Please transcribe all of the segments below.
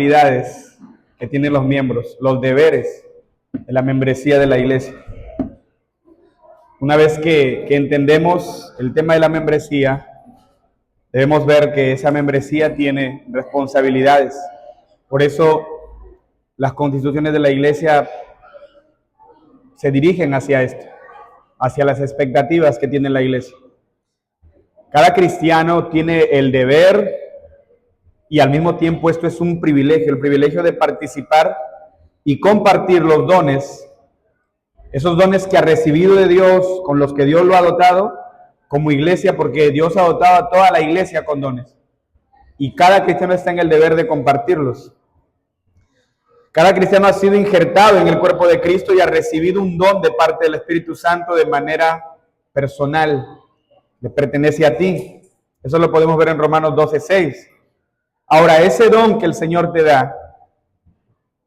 responsabilidades que tienen los miembros, los deberes de la membresía de la iglesia. Una vez que entendemos el tema de la membresía, debemos ver que esa membresía tiene responsabilidades. Por eso las constituciones de la iglesia se dirigen hacia esto, hacia las expectativas que tiene la iglesia. Cada cristiano tiene el deber y al mismo tiempo esto es un privilegio, el privilegio de participar y compartir los dones, esos dones que ha recibido de Dios, con los que Dios lo ha dotado como iglesia, porque Dios ha dotado a toda la iglesia con dones. Y cada cristiano está en el deber de compartirlos. Cada cristiano ha sido injertado en el cuerpo de Cristo y ha recibido un don de parte del Espíritu Santo de manera personal. Le pertenece a ti. Eso lo podemos ver en Romanos 12:6. Ahora, ese don que el Señor te da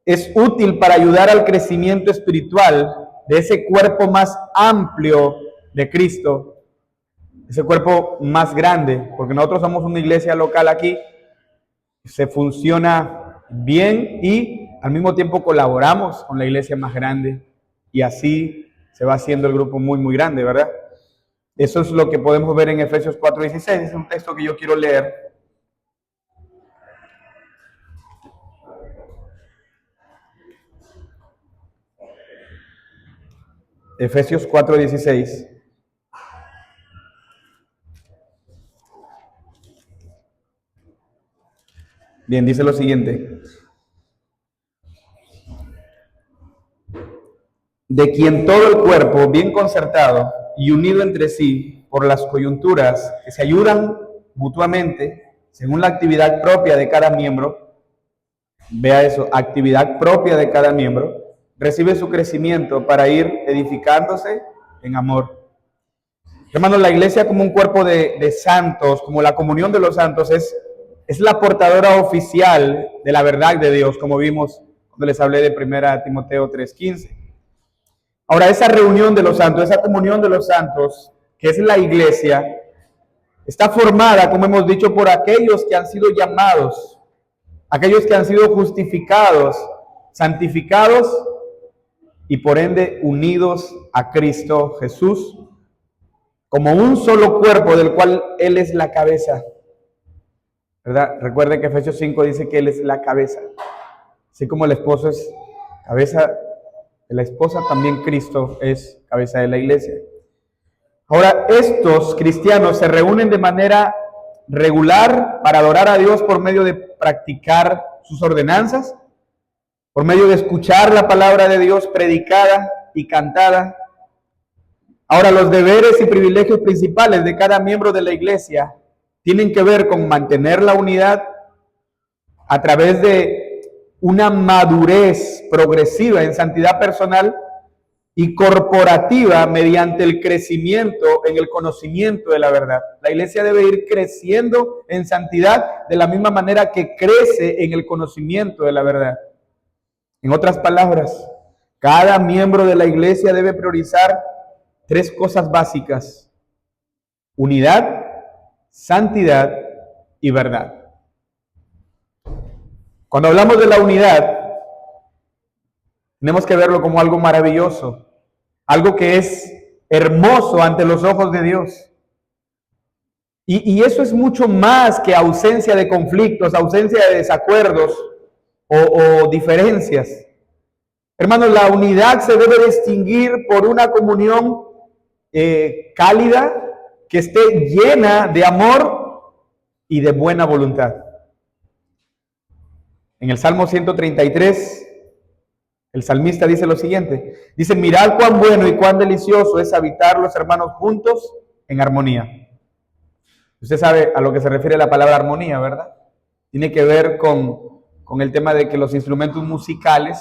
es útil para ayudar al crecimiento espiritual de ese cuerpo más amplio de Cristo, ese cuerpo más grande, porque nosotros somos una iglesia local aquí, se funciona bien y al mismo tiempo colaboramos con la iglesia más grande y así se va haciendo el grupo muy, muy grande, ¿verdad? Eso es lo que podemos ver en Efesios 4:16, es un texto que yo quiero leer. Efesios 4:16. Bien, dice lo siguiente. De quien todo el cuerpo, bien concertado y unido entre sí por las coyunturas que se ayudan mutuamente, según la actividad propia de cada miembro, vea eso, actividad propia de cada miembro, recibe su crecimiento para ir edificándose en amor. Hermanos, la iglesia como un cuerpo de santos, como la comunión de los santos, es la portadora oficial de la verdad de Dios, como vimos cuando les hablé de 1 Timoteo 3:15. Ahora, esa reunión de los santos, esa comunión de los santos, que es la iglesia, está formada, como hemos dicho, por aquellos que han sido llamados, aquellos que han sido justificados, santificados y por ende unidos a Cristo Jesús, como un solo cuerpo del cual Él es la cabeza, ¿verdad? Recuerden que Efesios 5 dice que Él es la cabeza, así como el esposo es cabeza de la esposa, también Cristo es cabeza de la iglesia. Ahora, estos cristianos se reúnen de manera regular para adorar a Dios por medio de practicar sus ordenanzas, por medio de escuchar la palabra de Dios predicada y cantada. Ahora, los deberes y privilegios principales de cada miembro de la iglesia tienen que ver con mantener la unidad a través de una madurez progresiva en santidad personal y corporativa mediante el crecimiento en el conocimiento de la verdad. La iglesia debe ir creciendo en santidad de la misma manera que crece en el conocimiento de la verdad. En otras palabras, cada miembro de la iglesia debe priorizar 3 cosas básicas: unidad, santidad y verdad. Cuando hablamos de la unidad, tenemos que verlo como algo maravilloso, algo que es hermoso ante los ojos de Dios. Y eso es mucho más que ausencia de conflictos, ausencia de desacuerdos o diferencias. Hermanos, la unidad se debe distinguir por una comunión cálida, que esté llena de amor y de buena voluntad. En el Salmo 133, el salmista dice lo siguiente, dice: mirad cuán bueno y cuán delicioso es habitar los hermanos juntos en armonía. Usted sabe a lo que se refiere la palabra armonía, ¿verdad? Tiene que ver con el tema de que los instrumentos musicales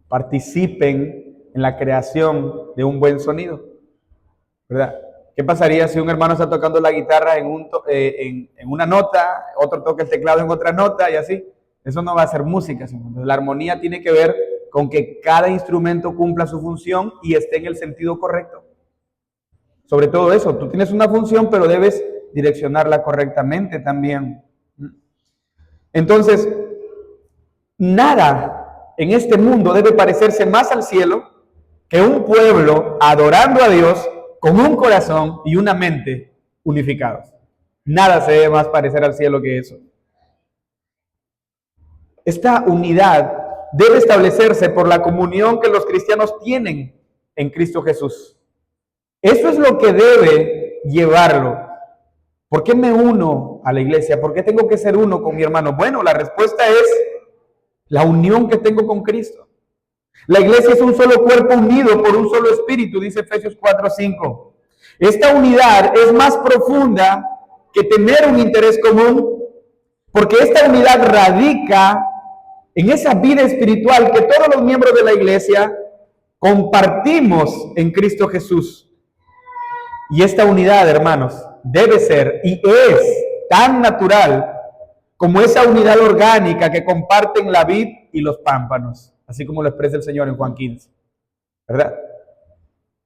participen en la creación de un buen sonido, ¿verdad? ¿Qué pasaría si un hermano está tocando la guitarra en una nota, otro toca el teclado en otra nota y así? Eso no va a ser música. Entonces, la armonía tiene que ver con que cada instrumento cumpla su función y esté en el sentido correcto. Sobre todo eso, tú tienes una función, pero debes direccionarla correctamente también. Entonces, Nada en este mundo debe parecerse más al cielo que un pueblo adorando a Dios con un corazón y una mente unificados. Nada se debe más parecer al cielo que eso. Esta unidad debe establecerse por la comunión que los cristianos tienen en Cristo Jesús. Eso es lo que debe llevarlo. ¿Por qué me uno a la iglesia? ¿Por qué tengo que ser uno con mi hermano? Bueno, la respuesta es la unión que tengo con Cristo. La iglesia es un solo cuerpo unido por un solo espíritu, dice Efesios 4:5. Esta unidad es más profunda que tener un interés común, porque esta unidad radica en esa vida espiritual que todos los miembros de la iglesia compartimos en Cristo Jesús. Y esta unidad, hermanos, debe ser y es tan natural como esa unidad orgánica que comparten la vid y los pámpanos, así como lo expresa el Señor en Juan 15, ¿verdad?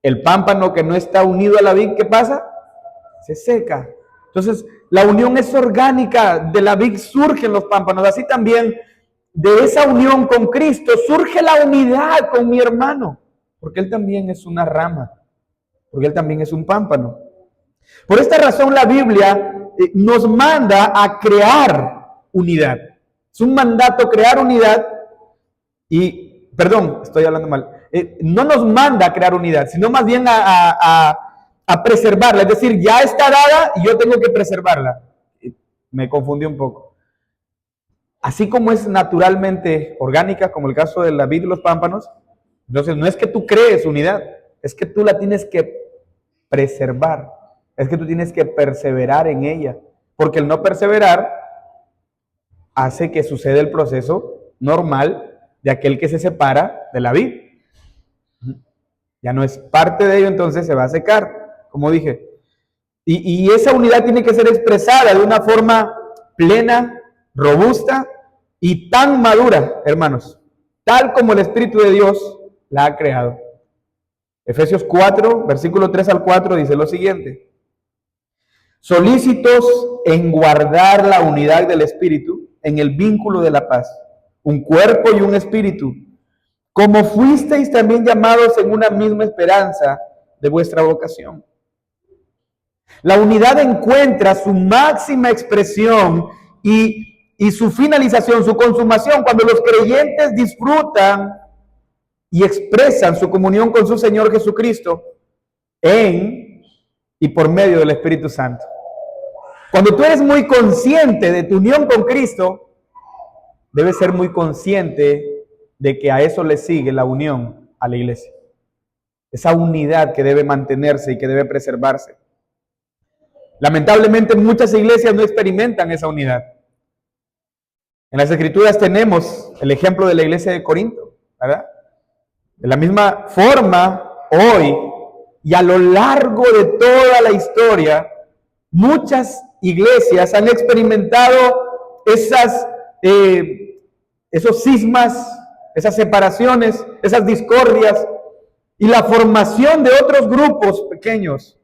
El pámpano que no está unido a la vid, ¿qué pasa? Se seca. Entonces, la unión es orgánica, de la vid surgen los pámpanos, así también de esa unión con Cristo surge la unidad con mi hermano, porque él también es una rama, porque él también es un pámpano. Por esta razón la Biblia nos manda a crear unidad. Es un mandato crear unidad y, perdón, estoy hablando mal, no nos manda a crear unidad, sino más bien a preservarla. Es decir, ya está dada y yo tengo que preservarla. Me confundí un poco. Así como es naturalmente orgánica, como el caso de la vid y los pámpanos, entonces no es que tú crees unidad, es que tú la tienes que preservar, es que tú tienes que perseverar en ella, porque el no perseverar hace que suceda el proceso normal de aquel que se separa de la vid. Ya no es parte de ello, entonces se va a secar, como dije. Y esa unidad tiene que ser expresada de una forma plena, robusta y tan madura, hermanos, tal como el Espíritu de Dios la ha creado. Efesios 4, versículo 3 al 4 dice lo siguiente: solícitos en guardar la unidad del Espíritu en el vínculo de la paz, un cuerpo y un espíritu, como fuisteis también llamados en una misma esperanza de vuestra vocación. La unidad encuentra su máxima expresión y su finalización, su consumación, cuando los creyentes disfrutan y expresan su comunión con su Señor Jesucristo en y por medio del Espíritu Santo. Cuando tú eres muy consciente de tu unión con Cristo, debes ser muy consciente de que a eso le sigue la unión a la iglesia. Esa unidad que debe mantenerse y que debe preservarse. Lamentablemente muchas iglesias no experimentan esa unidad. En las Escrituras tenemos el ejemplo de la iglesia de Corinto, ¿verdad? De la misma forma, hoy y a lo largo de toda la historia, muchas iglesias han experimentado esos cismas, esas separaciones, esas discordias y la formación de otros grupos pequeños.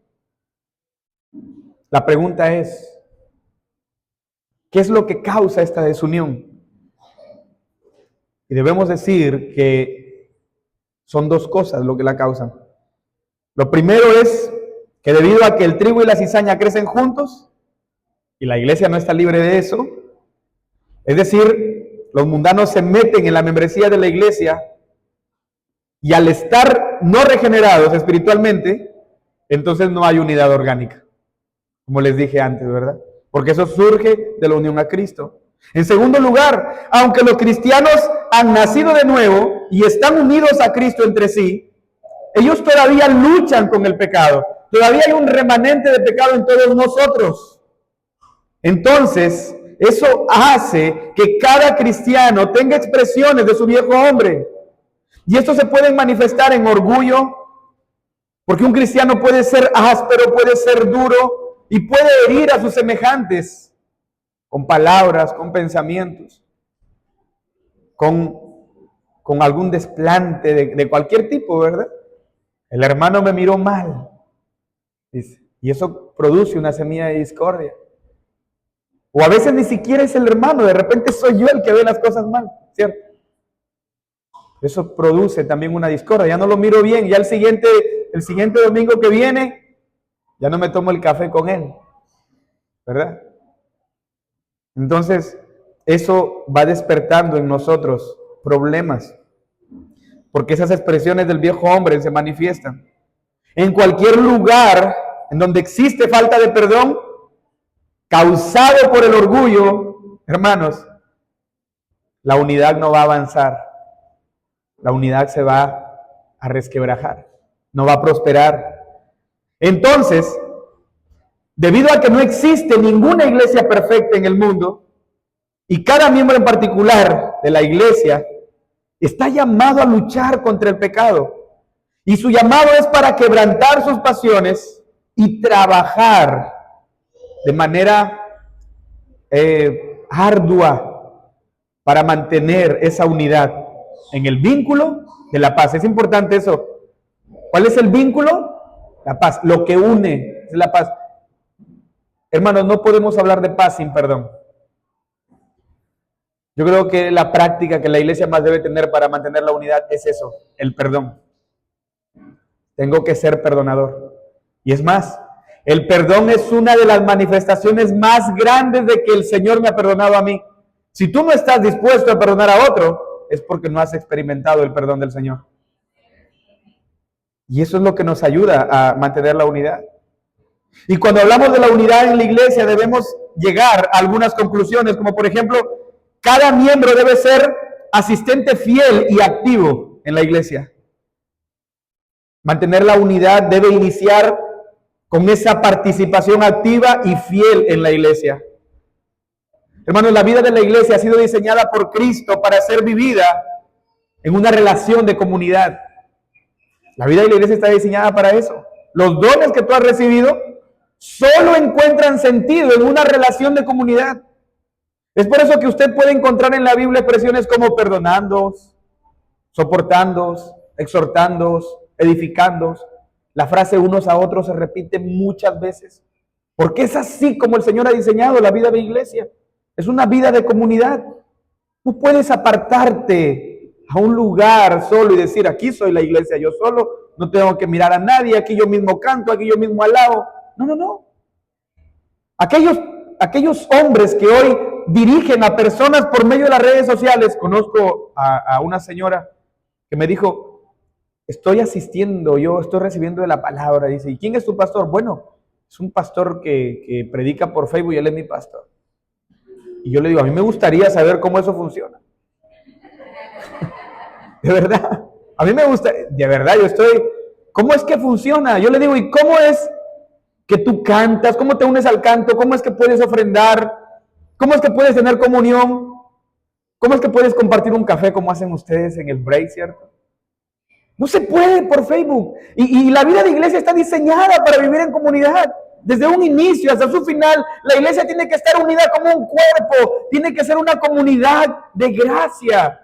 La pregunta es, ¿qué es lo que causa esta desunión? Y debemos decir que son dos cosas lo que la causan. Lo primero es que debido a que el trigo y la cizaña crecen juntos, y la iglesia no está libre de eso, es decir, los mundanos se meten en la membresía de la iglesia y al estar no regenerados espiritualmente, entonces no hay unidad orgánica, como les dije antes, ¿verdad? Porque eso surge de la unión a Cristo. En segundo lugar, aunque los cristianos han nacido de nuevo y están unidos a Cristo entre sí, ellos todavía luchan con el pecado. Todavía hay un remanente de pecado en todos nosotros. Entonces, eso hace que cada cristiano tenga expresiones de su viejo hombre. Y esto se puede manifestar en orgullo, porque un cristiano puede ser áspero, puede ser duro y puede herir a sus semejantes con palabras, con pensamientos, con algún desplante de cualquier tipo, ¿verdad? El hermano me miró mal, dice, y eso produce una semilla de discordia. O a veces ni siquiera es el hermano, de repente soy yo el que ve las cosas mal, ¿cierto? Eso produce también una discordia. Ya no lo miro bien, ya el siguiente domingo que viene, ya no me tomo el café con él, ¿verdad? Entonces, eso va despertando en nosotros problemas, porque esas expresiones del viejo hombre se manifiestan. En cualquier lugar en donde existe falta de perdón, causado por el orgullo, hermanos, la unidad no va a avanzar. La unidad se va a resquebrajar, no va a prosperar. Entonces, debido a que no existe ninguna iglesia perfecta en el mundo, y cada miembro en particular de la iglesia está llamado a luchar contra el pecado. Y su llamado es para quebrantar sus pasiones y trabajar de manera ardua para mantener esa unidad en el vínculo de la paz. Es importante eso. ¿Cuál es el vínculo? La paz. Lo que une es la paz. Hermanos, no podemos hablar de paz sin perdón. Yo creo que la práctica que la iglesia más debe tener para mantener la unidad es eso, el perdón. Tengo que ser perdonador. Y es más, el perdón es una de las manifestaciones más grandes de que el Señor me ha perdonado a mí. Si tú no estás dispuesto a perdonar a otro, es porque no has experimentado el perdón del Señor. Y eso es lo que nos ayuda a mantener la unidad. Y cuando hablamos de la unidad en la iglesia, debemos llegar a algunas conclusiones, como por ejemplo, cada miembro debe ser asistente fiel y activo en la iglesia. Mantener la unidad debe iniciar con esa participación activa y fiel en la iglesia. Hermanos, la vida de la iglesia ha sido diseñada por Cristo para ser vivida en una relación de comunidad. La vida de la iglesia está diseñada para eso. Los dones que tú has recibido solo encuentran sentido en una relación de comunidad. Es por eso que usted puede encontrar en la Biblia expresiones como perdonándoos, soportándoos, exhortándoos, edificándoos. La frase unos a otros se repite muchas veces, porque es así como el Señor ha diseñado la vida de la iglesia. Es una vida de comunidad. No puedes apartarte a un lugar solo y decir, aquí soy la iglesia, yo solo, no tengo que mirar a nadie, aquí yo mismo canto, aquí yo mismo alabo. No. Aquellos hombres que hoy dirigen a personas por medio de las redes sociales, conozco a una señora que me dijo, estoy asistiendo, yo estoy recibiendo de la palabra, dice, ¿y quién es tu pastor? Bueno, es un pastor que predica por Facebook y él es mi pastor. Y yo le digo, a mí me gustaría saber cómo eso funciona. De verdad, a mí me gusta, de verdad, ¿cómo es que funciona? Yo le digo, ¿y cómo es que tú cantas? ¿Cómo te unes al canto? ¿Cómo es que puedes ofrendar? ¿Cómo es que puedes tener comunión? ¿Cómo es que puedes compartir un café como hacen ustedes en el break, cierto? No se puede por Facebook. Y la vida de iglesia está diseñada para vivir en comunidad. Desde un inicio hasta su final, la iglesia tiene que estar unida como un cuerpo. Tiene que ser una comunidad de gracia.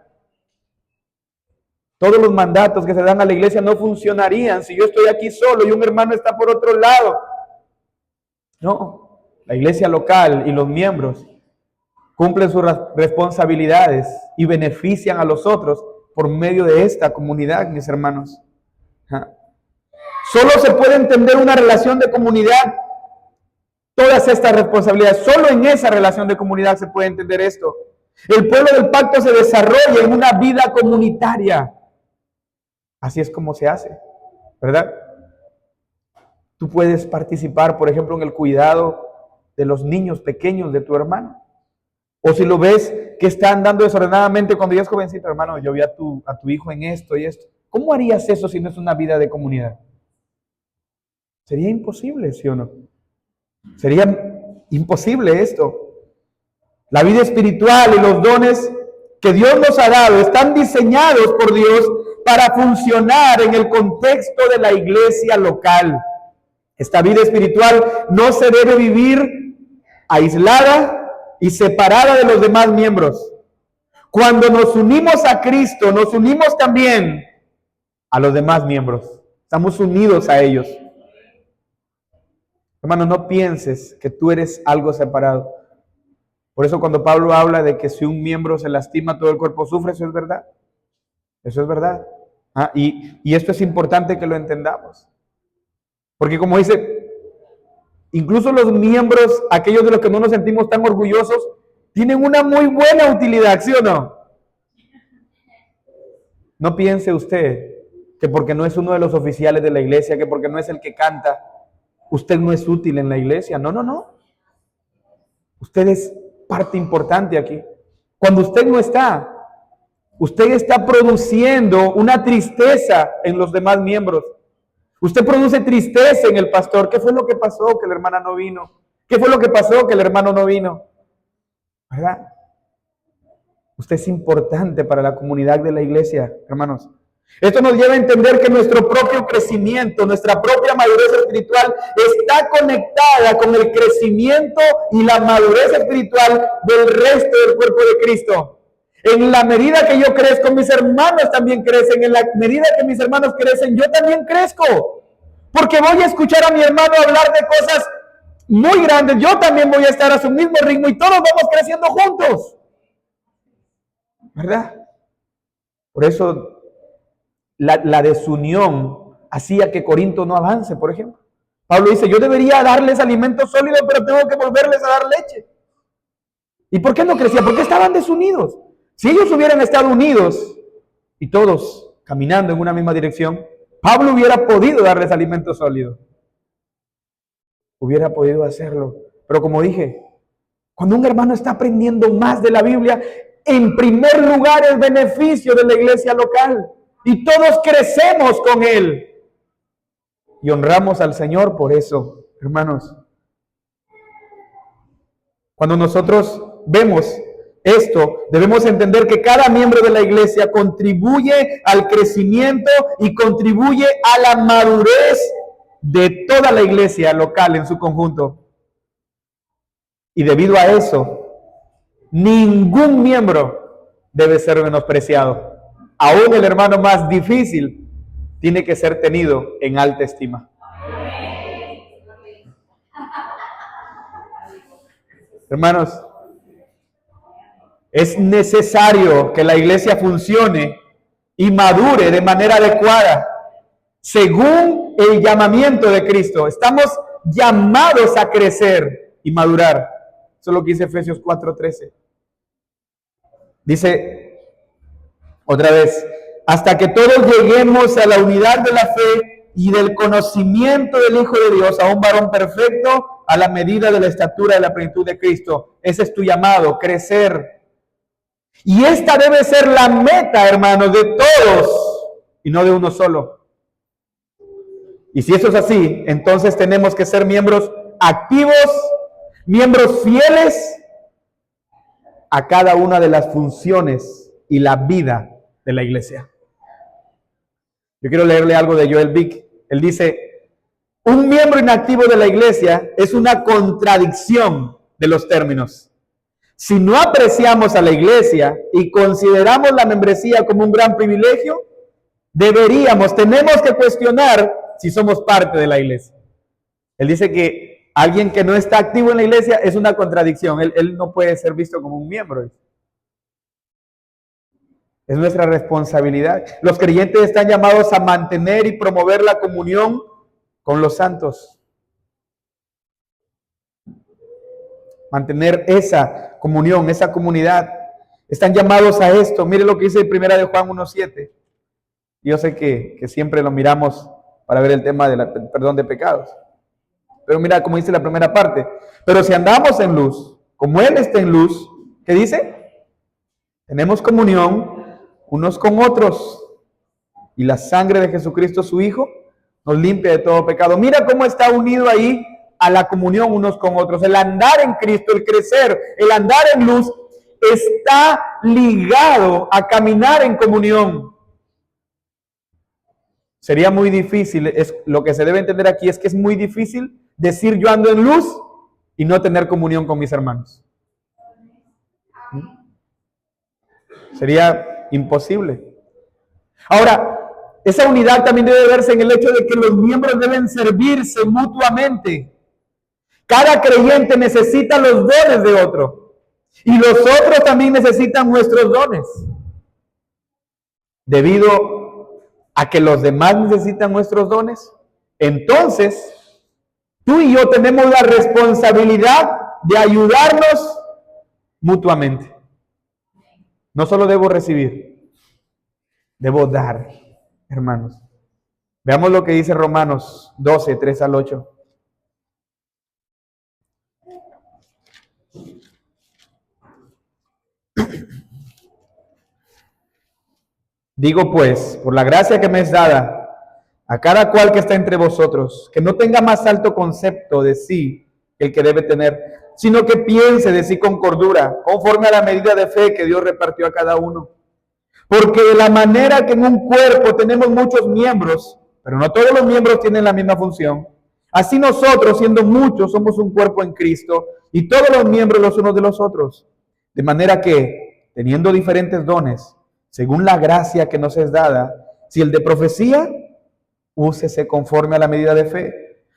Todos los mandatos que se dan a la iglesia no funcionarían si yo estoy aquí solo y un hermano está por otro lado. No, la iglesia local y los miembros cumplen sus responsabilidades y benefician a los otros por medio de esta comunidad, mis hermanos. Solo se puede entender una relación de comunidad, todas estas responsabilidades, solo en esa relación de comunidad se puede entender esto. El pueblo del pacto se desarrolla en una vida comunitaria. Así es como se hace, ¿verdad? Tú puedes participar, por ejemplo, en el cuidado de los niños pequeños de tu hermano. O si lo ves que está andando desordenadamente cuando ya es jovencito, hermano, yo vi a tu hijo en esto y esto. ¿Cómo harías eso si no es una vida de comunidad? Sería imposible, ¿sí o no? Sería imposible esto. La vida espiritual y los dones que Dios nos ha dado están diseñados por Dios para funcionar en el contexto de la iglesia local. Esta vida espiritual no se debe vivir aislada y separada de los demás miembros. Cuando nos unimos a Cristo, nos unimos también a los demás miembros. Estamos unidos a ellos. Hermano, no pienses que tú eres algo separado. Por eso cuando Pablo habla de que si un miembro se lastima, todo el cuerpo sufre, eso es verdad. Eso es verdad. Y esto es importante que lo entendamos. Porque como dice, incluso los miembros, aquellos de los que no nos sentimos tan orgullosos, tienen una muy buena utilidad, ¿sí o no? No piense usted que porque no es uno de los oficiales de la iglesia, que porque no es el que canta, usted no es útil en la iglesia. No, no, no. Usted es parte importante aquí. Cuando usted no está, usted está produciendo una tristeza en los demás miembros. Usted produce tristeza en el pastor. ¿Qué fue lo que pasó? Que la hermana no vino. ¿Qué fue lo que pasó? Que el hermano no vino. ¿Verdad? Usted es importante para la comunidad de la iglesia, hermanos. Esto nos lleva a entender que nuestro propio crecimiento, nuestra propia madurez espiritual está conectada con el crecimiento y la madurez espiritual del resto del cuerpo de Cristo. En la medida que yo crezco, mis hermanos también crecen. En la medida que mis hermanos crecen, yo también crezco. Porque voy a escuchar a mi hermano hablar de cosas muy grandes. Yo también voy a estar a su mismo ritmo y todos vamos creciendo juntos. ¿Verdad? Por eso la desunión hacía que Corinto no avance, por ejemplo. Pablo dice, yo debería darles alimento sólido, pero tengo que volverles a dar leche. ¿Y por qué no crecía? Porque estaban desunidos. Si ellos hubieran estado unidos y todos caminando en una misma dirección, Pablo hubiera podido darles alimento sólido. Hubiera podido hacerlo. Pero como dije, cuando un hermano está aprendiendo más de la Biblia, en primer lugar el beneficio de la iglesia local. Y todos crecemos con él. Y honramos al Señor por eso, hermanos. Cuando nosotros vemos esto, debemos entender que cada miembro de la iglesia contribuye al crecimiento y contribuye a la madurez de toda la iglesia local en su conjunto. Y debido a eso, ningún miembro debe ser menospreciado. Aún el hermano más difícil tiene que ser tenido en alta estima. Hermanos, es necesario que la iglesia funcione y madure de manera adecuada, según el llamamiento de Cristo. Estamos llamados a crecer y madurar. Eso es lo que dice Efesios 4:13. Dice otra vez, hasta que todos lleguemos a la unidad de la fe y del conocimiento del Hijo de Dios, a un varón perfecto, a la medida de la estatura de la plenitud de Cristo. Ese es tu llamado, crecer. Y esta debe ser la meta, hermanos, de todos y no de uno solo. Y si eso es así, entonces tenemos que ser miembros activos, miembros fieles a cada una de las funciones y la vida de la iglesia. Yo quiero leerle algo de Joel Vick. Él dice, un miembro inactivo de la iglesia es una contradicción de los términos. Si no apreciamos a la iglesia y consideramos la membresía como un gran privilegio, tenemos que cuestionar si somos parte de la iglesia. Él dice que alguien que no está activo en la iglesia es una contradicción. Él no puede ser visto como un miembro. Es nuestra responsabilidad. Los creyentes están llamados a mantener y promover la comunión con los santos. Mantener esa comunión, esa comunidad. Están llamados a esto. Mire lo que dice 1 de Juan 1:7. Yo sé que siempre lo miramos para ver el tema del perdón de pecados. Pero mira cómo dice la primera parte. Pero si andamos en luz, como Él está en luz, ¿qué dice? Tenemos comunión unos con otros, y la sangre de Jesucristo su Hijo nos limpia de todo pecado. Mira cómo está unido ahí a la comunión unos con otros. El andar en Cristo, el crecer, el andar en luz está ligado a caminar en comunión. Sería muy difícil, lo que se debe entender aquí es que es muy difícil decir yo ando en luz y no tener comunión con mis hermanos. Sería imposible. Ahora, esa unidad también debe verse en el hecho de que los miembros deben servirse mutuamente. Cada creyente necesita los dones de otro. Y los otros también necesitan nuestros dones. Debido a que los demás necesitan nuestros dones, entonces tú y yo tenemos la responsabilidad de ayudarnos mutuamente. No solo debo recibir, debo dar, hermanos. Veamos lo que dice Romanos 12, 3 al 8. Digo pues, por la gracia que me es dada, a cada cual que está entre vosotros, que no tenga más alto concepto de sí que el que debe tener, sino que piense de sí con cordura, conforme a la medida de fe que Dios repartió a cada uno. Porque de la manera que en un cuerpo tenemos muchos miembros, pero no todos los miembros tienen la misma función, así nosotros, siendo muchos, somos un cuerpo en Cristo, y todos los miembros los unos de los otros. De manera que, teniendo diferentes dones, según la gracia que nos es dada, si el de profecía, úsese conforme a la medida de fe.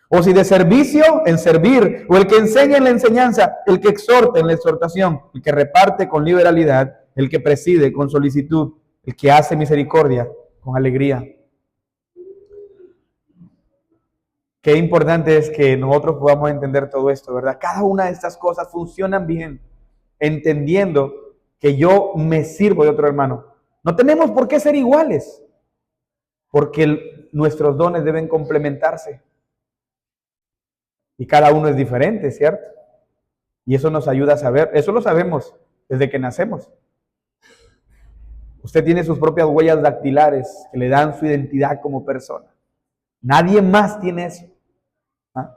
O si de servicio, en servir. O el que enseña en la enseñanza, el que exhorta en la exhortación, el que reparte con liberalidad, el que preside con solicitud, el que hace misericordia con alegría. Qué importante es que nosotros podamos entender todo esto, ¿verdad? Cada una de estas cosas funcionan bien, entendiendo que yo me sirvo de otro hermano. No tenemos por qué ser iguales, porque nuestros dones deben complementarse. Y cada uno es diferente, ¿cierto? Y eso nos ayuda a saber, eso lo sabemos desde que nacemos. Usted tiene sus propias huellas dactilares que le dan su identidad como persona. Nadie más tiene eso. ¿Ah?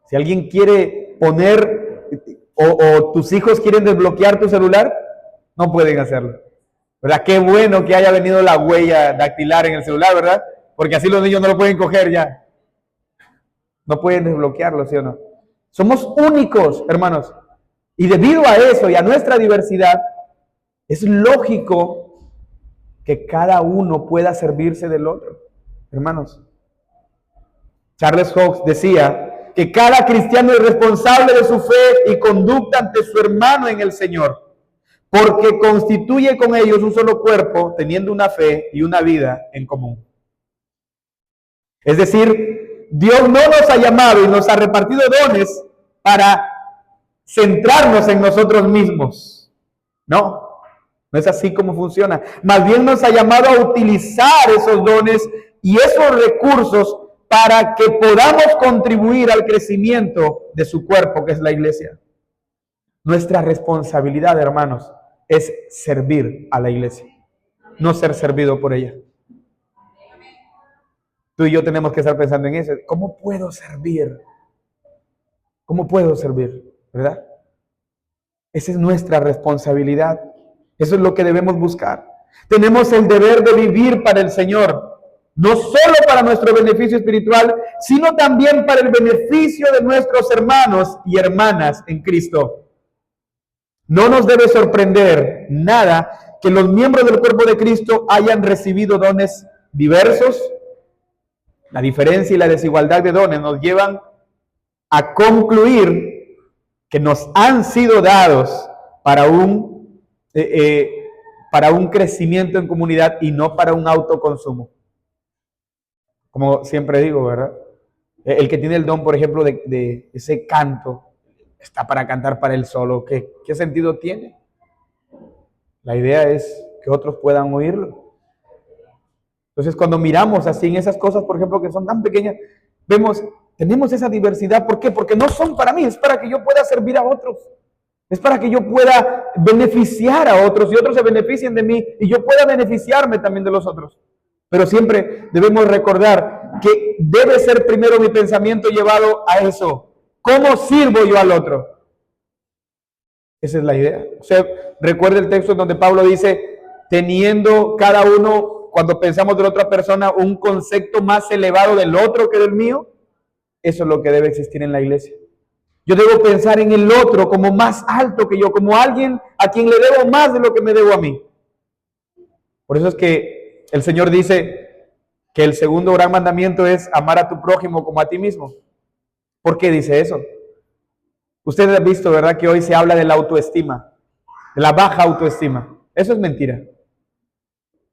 Si alguien quiere poner, o tus hijos quieren desbloquear tu celular, no pueden hacerlo. ¿Verdad? Qué bueno que haya venido la huella dactilar en el celular, ¿verdad? Porque así los niños no lo pueden coger ya. No pueden desbloquearlo, ¿sí o no? Somos únicos, hermanos. Y debido a eso y a nuestra diversidad, es lógico que cada uno pueda servirse del otro. Hermanos, Charles Fox decía que cada cristiano es responsable de su fe y conducta ante su hermano en el Señor, porque constituye con ellos un solo cuerpo, teniendo una fe y una vida en común. Es decir, Dios no nos ha llamado y nos ha repartido dones para centrarnos en nosotros mismos. No, no es así como funciona. Más bien nos ha llamado a utilizar esos dones y esos recursos para que podamos contribuir al crecimiento de su cuerpo, que es la iglesia. Nuestra responsabilidad, hermanos, es servir a la iglesia, no ser servido por ella. Tú y yo tenemos que estar pensando en eso. ¿Cómo puedo servir? ¿Cómo puedo servir? ¿Verdad? Esa es nuestra responsabilidad. Eso es lo que debemos buscar. Tenemos el deber de vivir para el Señor, no solo para nuestro beneficio espiritual, sino también para el beneficio de nuestros hermanos y hermanas en Cristo. No nos debe sorprender nada que los miembros del cuerpo de Cristo hayan recibido dones diversos. La diferencia y la desigualdad de dones nos llevan a concluir que nos han sido dados para un crecimiento en comunidad y no para un autoconsumo. Como siempre digo, ¿verdad? El que tiene el don, por ejemplo, de ese canto, está para cantar para él solo. ¿Qué sentido tiene? La idea es que otros puedan oírlo. Entonces, cuando miramos así en esas cosas, por ejemplo, que son tan pequeñas, tenemos esa diversidad. ¿Por qué? Porque no son para mí, es para que yo pueda servir a otros. Es para que yo pueda beneficiar a otros y otros se beneficien de mí y yo pueda beneficiarme también de los otros. Pero siempre debemos recordar que debe ser primero mi pensamiento llevado a eso. ¿Cómo sirvo yo al otro? Esa es la idea. O sea, recuerda el texto donde Pablo dice, teniendo cada uno, cuando pensamos de la otra persona, un concepto más elevado del otro que del mío. Eso es lo que debe existir en la iglesia. Yo debo pensar en el otro como más alto que yo, como alguien a quien le debo más de lo que me debo a mí. Por eso es que el Señor dice que el segundo gran mandamiento es amar a tu prójimo como a ti mismo. ¿Por qué dice eso? Ustedes han visto, ¿verdad?, que hoy se habla de la autoestima. de la baja autoestima. Eso es mentira.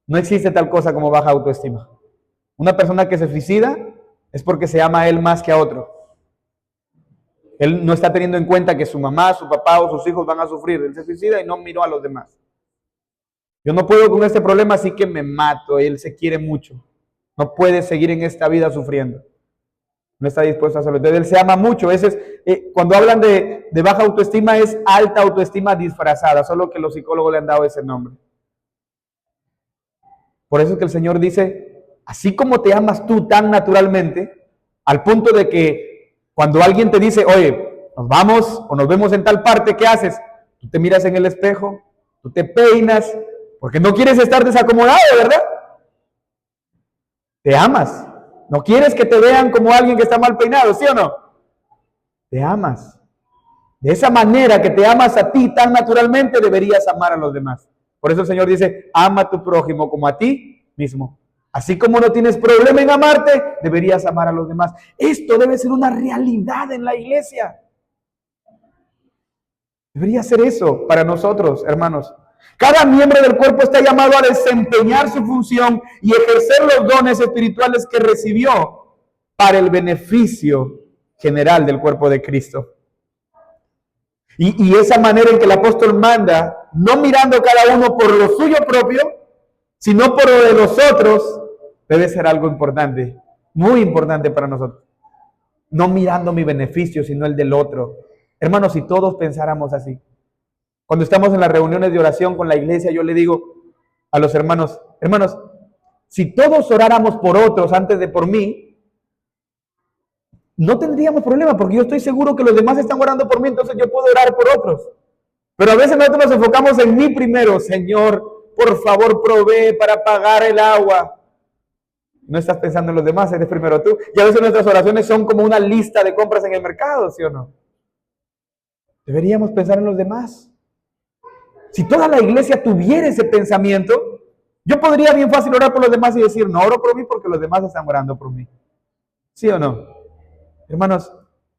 No existe tal cosa como baja autoestima. Una persona que se suicida es porque se ama a él más que a otro. Él no está teniendo en cuenta que su mamá, su papá o sus hijos van a sufrir. Él se suicida y no miró a los demás. Yo no puedo con este problema, así que me mato. Él se quiere mucho. No puede seguir en esta vida sufriendo. No está dispuesto a hacerlo. Entonces él se ama mucho. Cuando hablan de baja autoestima, es alta autoestima disfrazada, solo que los psicólogos le han dado ese nombre. Por eso es que el Señor dice, así como te amas tú tan naturalmente, al punto de que cuando alguien te dice, oye, nos vamos o nos vemos en tal parte, ¿qué haces? Tú te miras en el espejo, tú te peinas, porque no quieres estar desacomodado, ¿verdad? Te amas. No quieres que te vean como alguien que está mal peinado, ¿sí o no? Te amas. De esa manera que te amas a ti tan naturalmente, deberías amar a los demás. Por eso el Señor dice, ama a tu prójimo como a ti mismo. Así como no tienes problema en amarte, deberías amar a los demás. Esto debe ser una realidad en la iglesia. Debería ser eso para nosotros, hermanos. Cada miembro del cuerpo está llamado a desempeñar su función y ejercer los dones espirituales que recibió para el beneficio general del cuerpo de Cristo. Y esa manera en que el apóstol manda, no mirando cada uno por lo suyo propio, sino por lo de los otros, debe ser algo importante, muy importante para nosotros. No mirando mi beneficio, sino el del otro. Hermanos, si todos pensáramos así. Cuando estamos en las reuniones de oración con la iglesia, yo le digo a los hermanos, si todos oráramos por otros antes de por mí, no tendríamos problema, porque yo estoy seguro que los demás están orando por mí, entonces yo puedo orar por otros. Pero a veces nosotros nos enfocamos en mí primero. Señor, por favor, provee para pagar el agua. No estás pensando en los demás, eres primero tú. Y a veces nuestras oraciones son como una lista de compras en el mercado, ¿sí o no? Deberíamos pensar en los demás. Si toda la iglesia tuviera ese pensamiento, yo podría bien fácil orar por los demás y decir, no oro por mí porque los demás están orando por mí. ¿Sí o no? Hermanos,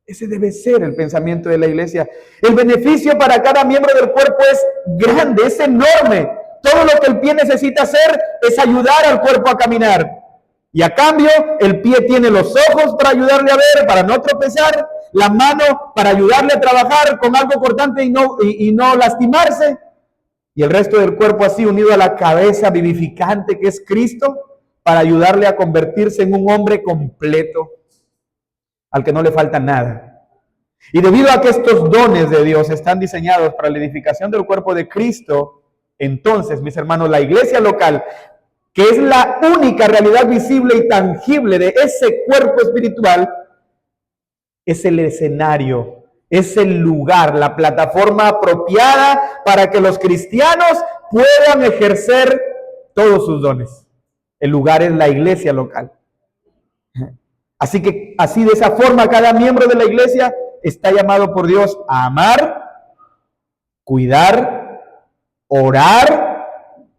ese debe ser el pensamiento de la iglesia. El beneficio para cada miembro del cuerpo es grande, es enorme. Todo lo que el pie necesita hacer es ayudar al cuerpo a caminar. Y a cambio, el pie tiene los ojos para ayudarle a ver, para no tropezar, la mano para ayudarle a trabajar con algo cortante y no lastimarse. Y el resto del cuerpo así unido a la cabeza vivificante que es Cristo, para ayudarle a convertirse en un hombre completo, al que no le falta nada. Y debido a que estos dones de Dios están diseñados para la edificación del cuerpo de Cristo, entonces, mis hermanos, la iglesia local, que es la única realidad visible y tangible de ese cuerpo espiritual, es el escenario, es el lugar, la plataforma apropiada para que los cristianos puedan ejercer todos sus dones. El lugar es la iglesia local. Así que, así de esa forma, cada miembro de la iglesia está llamado por Dios a amar, cuidar, orar,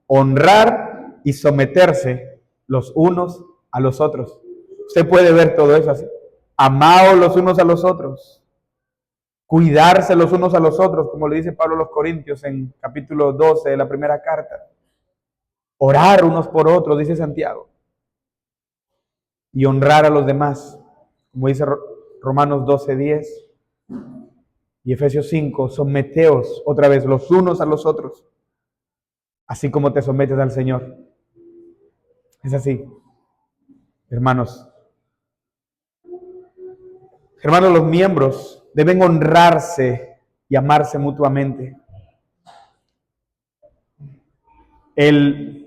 honrar y someterse los unos a los otros. Usted puede ver todo eso así. Amaos los unos a los otros. Cuidarse los unos a los otros, como le dice Pablo a los Corintios en capítulo 12 de la primera carta. Orar unos por otros, dice Santiago. Y honrar a los demás, como dice Romanos 12:10 y Efesios 5, someteos otra vez los unos a los otros, así como te sometes al Señor. Es así, hermanos. Hermanos, los miembros deben honrarse y amarse mutuamente. El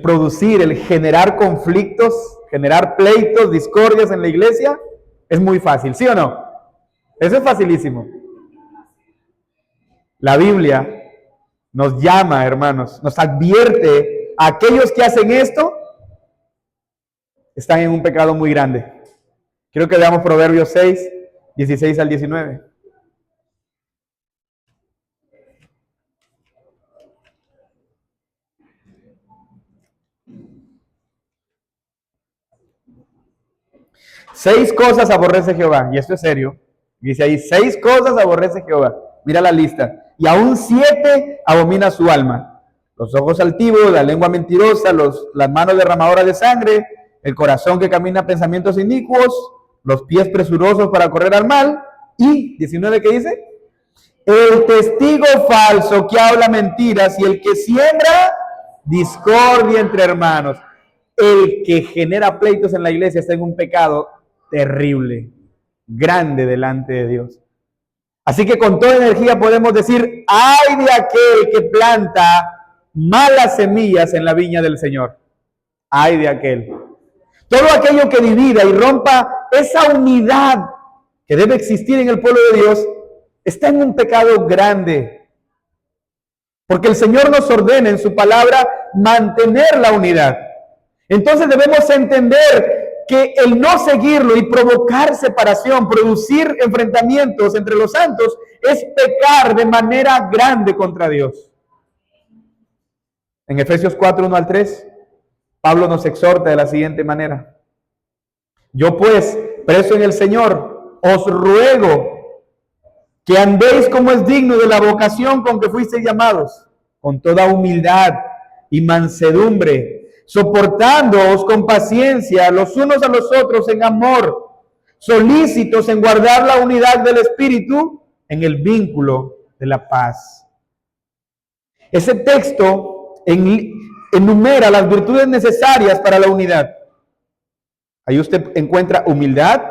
producir, el generar conflictos, generar pleitos, discordias en la iglesia, es muy fácil, ¿sí o no? Eso es facilísimo. La Biblia nos llama, hermanos, nos advierte a aquellos que hacen esto, están en un pecado muy grande. Quiero que veamos Proverbios 6, 16 al 19. Seis cosas aborrece Jehová, y esto es serio. Dice ahí, 6 cosas aborrece Jehová. Mira la lista. Y aún 7 abomina su alma: los ojos altivos, la lengua mentirosa, las manos derramadoras de sangre, el corazón que camina pensamientos inicuos, los pies presurosos para correr al mal. Y 19, ¿qué dice? El testigo falso que habla mentiras y el que siembra discordia entre hermanos. El que genera pleitos en la iglesia está en un pecado terrible, grande delante de Dios. Así que con toda energía podemos decir: ay de aquel que planta malas semillas en la viña del Señor. Ay de aquel. Todo aquello que divida y rompa esa unidad que debe existir en el pueblo de Dios está en un pecado grande. Porque el Señor nos ordena en su palabra mantener la unidad. Entonces debemos entender que el no seguirlo y provocar separación, producir enfrentamientos entre los santos, es pecar de manera grande contra Dios. En Efesios 4, 1 al 3, Pablo nos exhorta de la siguiente manera: yo pues, preso en el Señor, os ruego que andéis como es digno de la vocación con que fuisteis llamados, con toda humildad y mansedumbre, soportándoos con paciencia los unos a los otros en amor, solícitos en guardar la unidad del Espíritu en el vínculo de la paz. Ese texto enumera las virtudes necesarias para la unidad. Ahí usted encuentra humildad,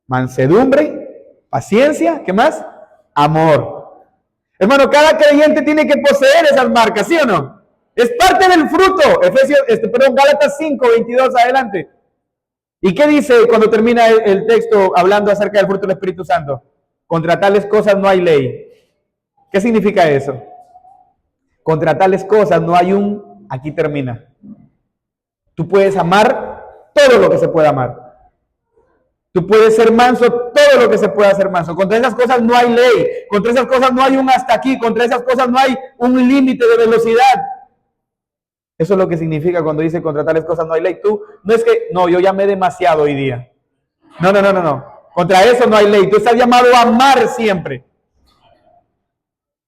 mansedumbre, paciencia, ¿qué más? Amor. Hermano, cada creyente tiene que poseer esas marcas, ¿sí o no? Es parte del fruto. Gálatas 5, 22 adelante. ¿Y qué dice cuando termina el texto hablando acerca del fruto del Espíritu Santo? Contra tales cosas no hay ley. ¿Qué significa eso? Contra tales cosas no hay aquí termina. Tú puedes amar todo lo que se pueda amar. Tú puedes ser manso todo lo que se pueda ser manso. Contra esas cosas no hay ley. Contra esas cosas no hay un hasta aquí. Contra esas cosas no hay un límite de velocidad. Eso es lo que significa cuando dice contra tales cosas no hay ley. Tú, no es que, no, yo llamé demasiado hoy día. No. Contra eso no hay ley. Tú estás llamado a amar siempre.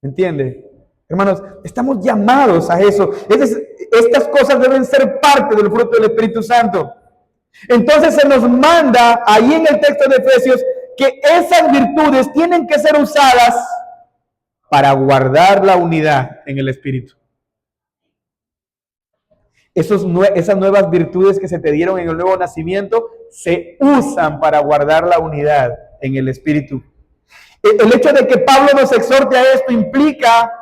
¿Entiende? Hermanos, estamos llamados a eso. Estas cosas deben ser parte del fruto del Espíritu Santo. Entonces se nos manda ahí en el texto de Efesios que esas virtudes tienen que ser usadas para guardar la unidad en el Espíritu. Esas nuevas virtudes que se te dieron en el nuevo nacimiento se usan para guardar la unidad en el Espíritu. El hecho de que Pablo nos exhorte a esto implica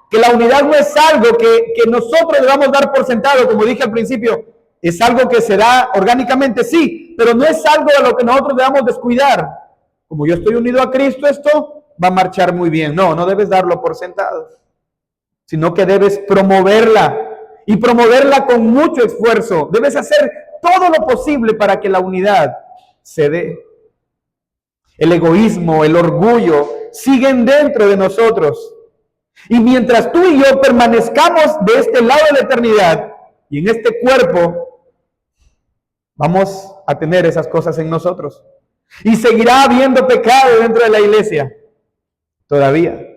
que la unidad no es algo que nosotros debamos dar por sentado, como dije al principio. Es algo que se da orgánicamente, sí, pero no es algo de lo que nosotros debamos descuidar. Como yo estoy unido a Cristo, esto va a marchar muy bien. No debes darlo por sentado, sino que debes promoverla. Y promoverla con mucho esfuerzo. Debes hacer todo lo posible para que la unidad se dé. El egoísmo, el orgullo siguen dentro de nosotros. Y mientras tú y yo permanezcamos de este lado de la eternidad y en este cuerpo, vamos a tener esas cosas en nosotros. Y seguirá habiendo pecado dentro de la iglesia. Todavía.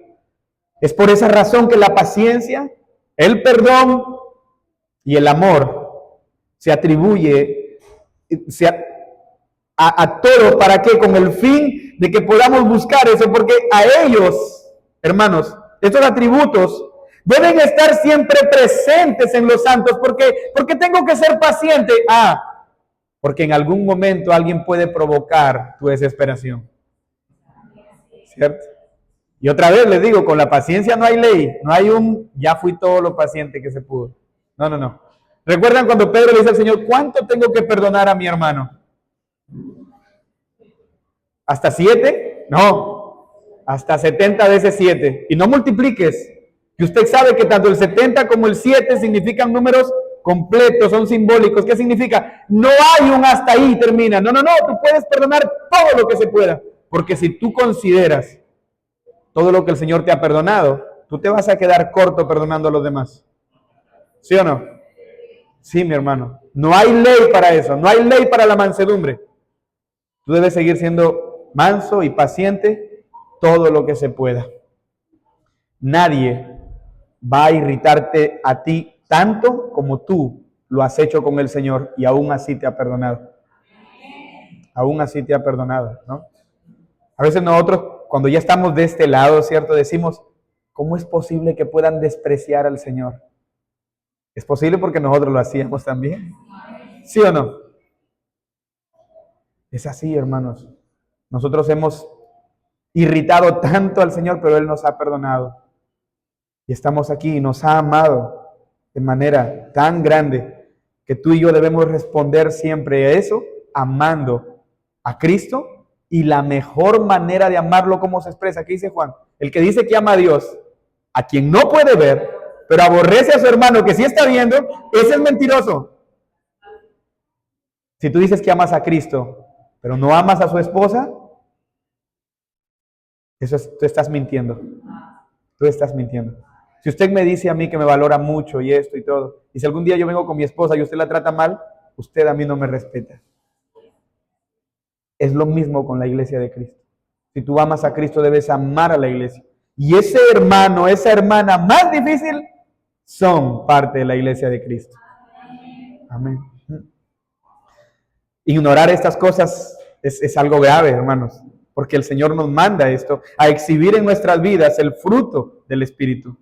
Es por esa razón que la paciencia, el perdón y el amor se atribuye a todo. ¿Para qué? Con el fin de que podamos buscar eso, porque a ellos, hermanos, estos atributos deben estar siempre presentes en los santos. ¿Por qué tengo que ser paciente? Porque en algún momento alguien puede provocar tu desesperación. ¿Cierto? Y otra vez les digo, con la paciencia no hay ley, no hay ya fui todo lo paciente que se pudo. No. ¿Recuerdan cuando Pedro le dice al Señor, ¿cuánto tengo que perdonar a mi hermano? ¿Hasta 7? No, hasta 70 veces 7. Y no multipliques. Y usted sabe que tanto el 70 como el 7 significan números completos, son simbólicos. ¿Qué significa? No hay un hasta ahí, termina. No, tú puedes perdonar todo lo que se pueda. Porque si tú consideras todo lo que el Señor te ha perdonado, tú te vas a quedar corto perdonando a los demás. ¿Sí o no? Sí, mi hermano. No hay ley para eso. No hay ley para la mansedumbre. Tú debes seguir siendo manso y paciente todo lo que se pueda. Nadie va a irritarte a ti tanto como tú lo has hecho con el Señor y aún así te ha perdonado. Aún así te ha perdonado, ¿no? A veces nosotros, cuando ya estamos de este lado, ¿cierto? Decimos, ¿cómo es posible que puedan despreciar al Señor? Es posible porque nosotros lo hacíamos también. ¿Sí o no? Es así, hermanos. Nosotros hemos irritado tanto al Señor, pero Él nos ha perdonado. Y estamos aquí y nos ha amado de manera tan grande que tú y yo debemos responder siempre a eso, amando a Cristo. Y la mejor manera de amarlo, ¿cómo se expresa? ¿Qué dice Juan? El que dice que ama a Dios, a quien no puede ver, pero aborrece a su hermano que sí está viendo, ese es mentiroso. Si tú dices que amas a Cristo, pero no amas a su esposa, tú estás mintiendo. Tú estás mintiendo. Si usted me dice a mí que me valora mucho y esto y todo, y si algún día yo vengo con mi esposa y usted la trata mal, usted a mí no me respeta. Es lo mismo con la iglesia de Cristo. Si tú amas a Cristo, debes amar a la iglesia. Y ese hermano, esa hermana más difícil, son parte de la iglesia de Cristo. Amén. Ignorar estas cosas es algo grave, hermanos, porque el Señor nos manda esto, a exhibir en nuestras vidas el fruto del Espíritu.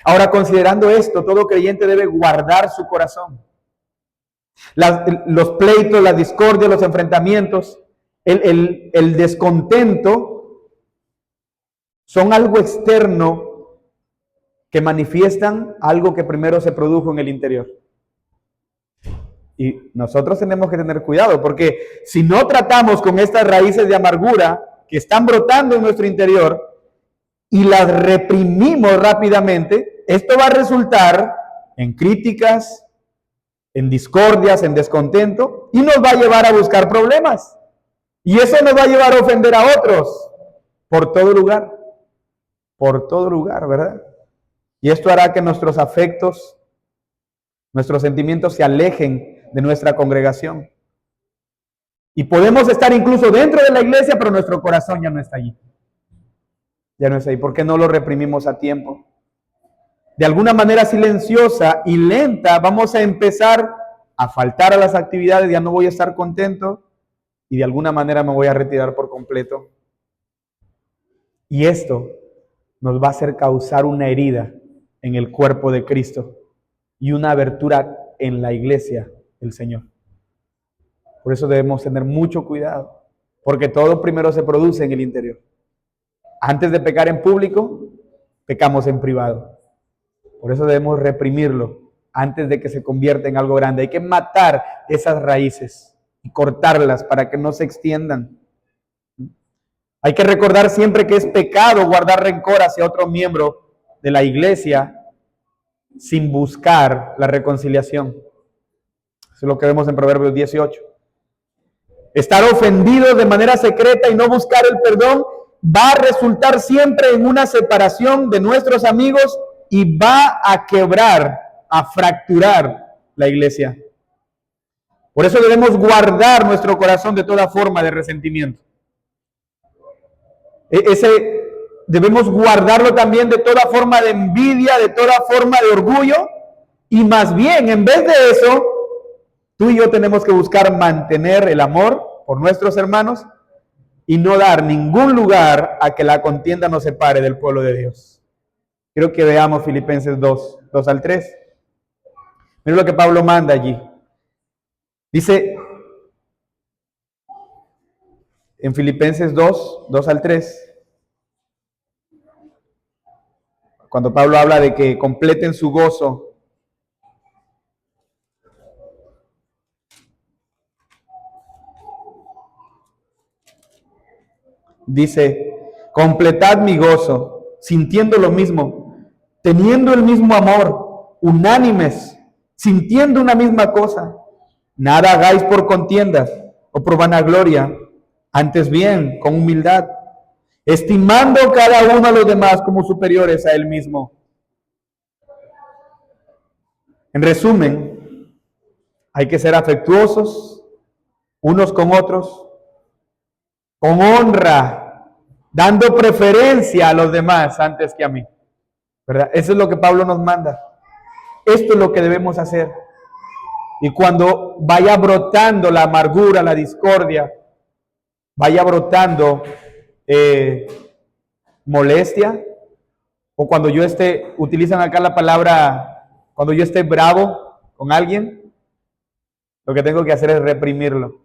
Ahora, considerando esto, todo creyente debe guardar su corazón. Los pleitos, las discordias, los enfrentamientos, el descontento son algo externo que manifiestan algo que primero se produjo en el interior. Y nosotros tenemos que tener cuidado, porque si no tratamos con estas raíces de amargura que están brotando en nuestro interior y las reprimimos rápidamente, esto va a resultar en críticas, en discordias, en descontento, y nos va a llevar a buscar problemas. Y eso nos va a llevar a ofender a otros por todo lugar, ¿verdad? Y esto hará que nuestros afectos, nuestros sentimientos se alejen de nuestra congregación. Y podemos estar incluso dentro de la iglesia, pero nuestro corazón ya no está allí. Ya no está ahí. ¿Por qué no lo reprimimos a tiempo? De alguna manera silenciosa y lenta vamos a empezar a faltar a las actividades, ya no voy a estar contento y de alguna manera me voy a retirar por completo. Y esto nos va a hacer causar una herida en el cuerpo de Cristo y una abertura en la iglesia del Señor. Por eso debemos tener mucho cuidado, porque todo primero se produce en el interior. Antes de pecar en público, pecamos en privado. Por eso debemos reprimirlo antes de que se convierta en algo grande. Hay que matar esas raíces y cortarlas para que no se extiendan. Hay que recordar siempre que es pecado guardar rencor hacia otro miembro de la iglesia sin buscar la reconciliación. Eso es lo que vemos en Proverbios 18. Estar ofendido de manera secreta y no buscar el perdón va a resultar siempre en una separación de nuestros amigos y va a quebrar, a fracturar la iglesia. Por eso debemos guardar nuestro corazón de toda forma de resentimiento. Debemos guardarlo también de toda forma de envidia, de toda forma de orgullo, y más bien, en vez de eso, tú y yo tenemos que buscar mantener el amor por nuestros hermanos y no dar ningún lugar a que la contienda nos separe del pueblo de Dios. Quiero que veamos Filipenses 2 al 3. Mira lo que Pablo manda allí. Dice en Filipenses 2 al 3, cuando Pablo habla de que completen su gozo, dice, completad mi gozo, sintiendo lo mismo, teniendo el mismo amor, unánimes, sintiendo una misma cosa. Nada hagáis por contiendas o por vanagloria, antes bien, con humildad, estimando cada uno a los demás como superiores a él mismo. En resumen, hay que ser afectuosos unos con otros, con honra, dando preferencia a los demás antes que a mí, ¿verdad? Eso es lo que Pablo nos manda. Esto es lo que debemos hacer. Y cuando vaya brotando la amargura, la discordia, vaya brotando molestia, o cuando yo esté, utilizan acá la palabra, cuando yo esté bravo con alguien, lo que tengo que hacer es reprimirlo.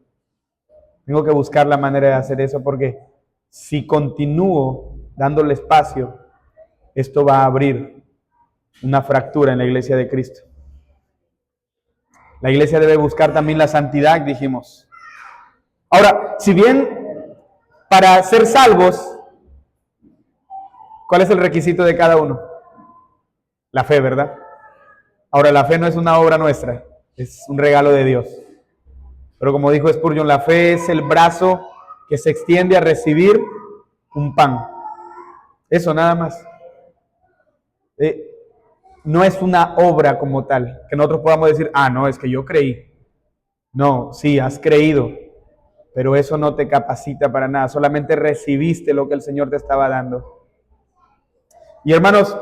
Tengo que buscar la manera de hacer eso, porque si continúo dándole espacio, esto va a abrir una fractura en la iglesia de Cristo. La iglesia debe buscar también la santidad, dijimos. Ahora, si bien para ser salvos, ¿cuál es el requisito de cada uno? La fe, ¿verdad? Ahora, la fe no es una obra nuestra, es un regalo de Dios. Pero como dijo Spurgeon, la fe es el brazo que se extiende a recibir un pan. Eso nada más. No es una obra como tal, que nosotros podamos decir, no, es que yo creí. No, sí, has creído, pero eso no te capacita para nada, solamente recibiste lo que el Señor te estaba dando. Y hermanos,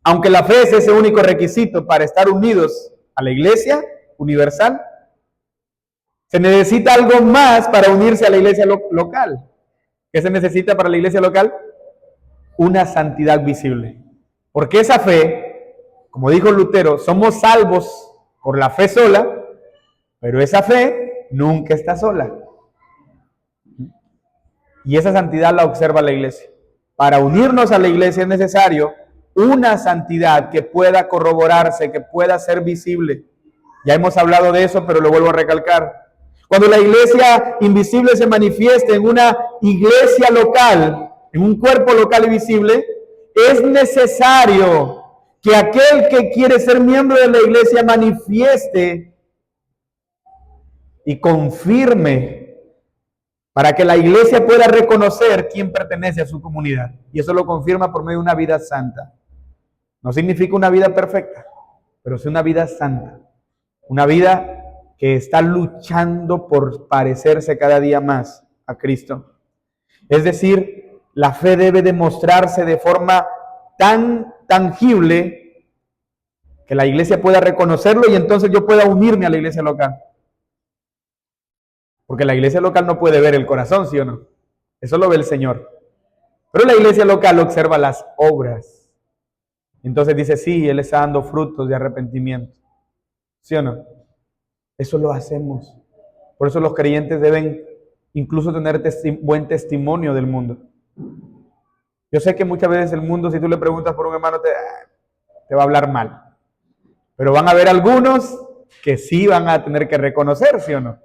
aunque la fe es ese único requisito para estar unidos a la iglesia universal, se necesita algo más para unirse a la iglesia local. ¿Qué se necesita para la iglesia local? Una santidad visible. Porque esa fe, como dijo Lutero, somos salvos por la fe sola, pero esa fe nunca está sola. Y esa santidad la observa la iglesia. Para unirnos a la iglesia es necesario una santidad que pueda corroborarse, que pueda ser visible. Ya hemos hablado de eso, pero lo vuelvo a recalcar. Cuando la iglesia invisible se manifieste en una iglesia local, en un cuerpo local y visible, es necesario que aquel que quiere ser miembro de la iglesia manifieste y confirme para que la iglesia pueda reconocer quién pertenece a su comunidad. Y eso lo confirma por medio de una vida santa. No significa una vida perfecta, pero sí una vida santa. Una vida que está luchando por parecerse cada día más a Cristo. Es decir, la fe debe demostrarse de forma tan tangible que la iglesia pueda reconocerlo y entonces yo pueda unirme a la iglesia local. Porque la iglesia local no puede ver el corazón, ¿sí o no? Eso lo ve el Señor. Pero la iglesia local observa las obras. Entonces dice, sí, Él está dando frutos de arrepentimiento. ¿Sí o no? Eso lo hacemos. Por eso los creyentes deben incluso tener buen testimonio del mundo. Yo sé que muchas veces el mundo, si tú le preguntas por un hermano, te va a hablar mal. Pero van a haber algunos que sí van a tener que reconocer, ¿sí o no?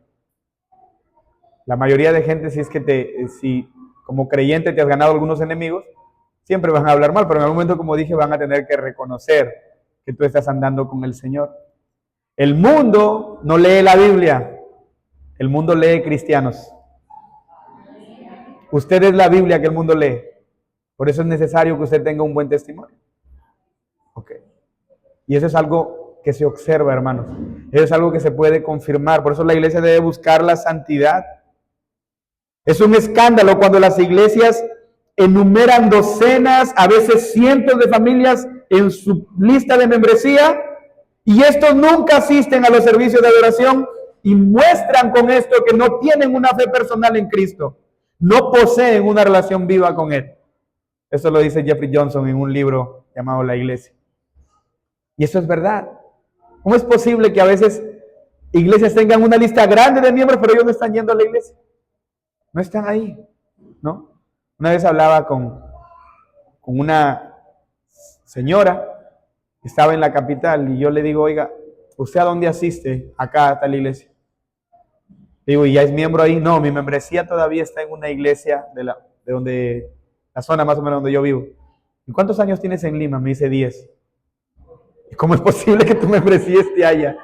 La mayoría de gente, si es que si como creyente te has ganado algunos enemigos, siempre van a hablar mal, pero en algún momento, como dije, van a tener que reconocer que tú estás andando con el Señor. El mundo no lee la Biblia, el mundo lee cristianos. Usted es la Biblia que el mundo lee. Por eso es necesario que usted tenga un buen testimonio. Ok. Y eso es algo que se observa, hermanos. Eso es algo que se puede confirmar. Por eso la iglesia debe buscar la santidad. Es un escándalo cuando las iglesias enumeran docenas, a veces cientos de familias en su lista de membresía, y estos nunca asisten a los servicios de adoración y muestran con esto que no tienen una fe personal en Cristo, no poseen una relación viva con Él. Eso lo dice Jeffrey Johnson en un libro llamado La Iglesia. Y eso es verdad. ¿Cómo es posible que a veces iglesias tengan una lista grande de miembros, pero ellos no están yendo a la iglesia? No están ahí, ¿no? Una vez hablaba con una señora que estaba en la capital y yo le digo, oiga, ¿usted a dónde asiste? Acá está la iglesia. Digo, ¿y ya es miembro ahí? No, mi membresía todavía está en una iglesia de donde, la zona más o menos donde yo vivo. ¿Y cuántos años tienes en Lima? Me dice 10. ¿Y cómo es posible que tu membresía esté allá?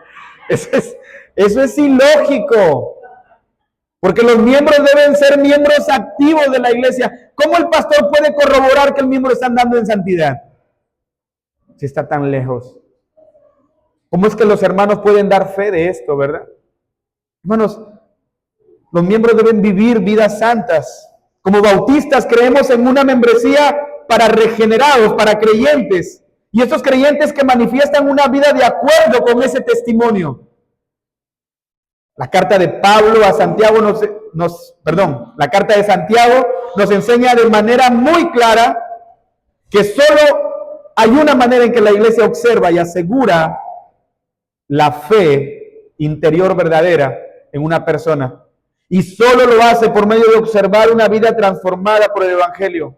Eso es ilógico. Porque los miembros deben ser miembros activos de la iglesia. ¿Cómo el pastor puede corroborar que el miembro está andando en santidad? Si está tan lejos. ¿Cómo es que los hermanos pueden dar fe de esto, verdad? Hermanos, los miembros deben vivir vidas santas, Como bautistas creemos en una membresía para regenerados, para creyentes. Y estos creyentes que manifiestan una vida de acuerdo con ese testimonio. La carta de Pablo a Santiago la carta de Santiago nos enseña de manera muy clara que solo hay una manera en que la iglesia observa y asegura la fe interior verdadera en una persona. Y solo lo hace por medio de observar una vida transformada por el Evangelio.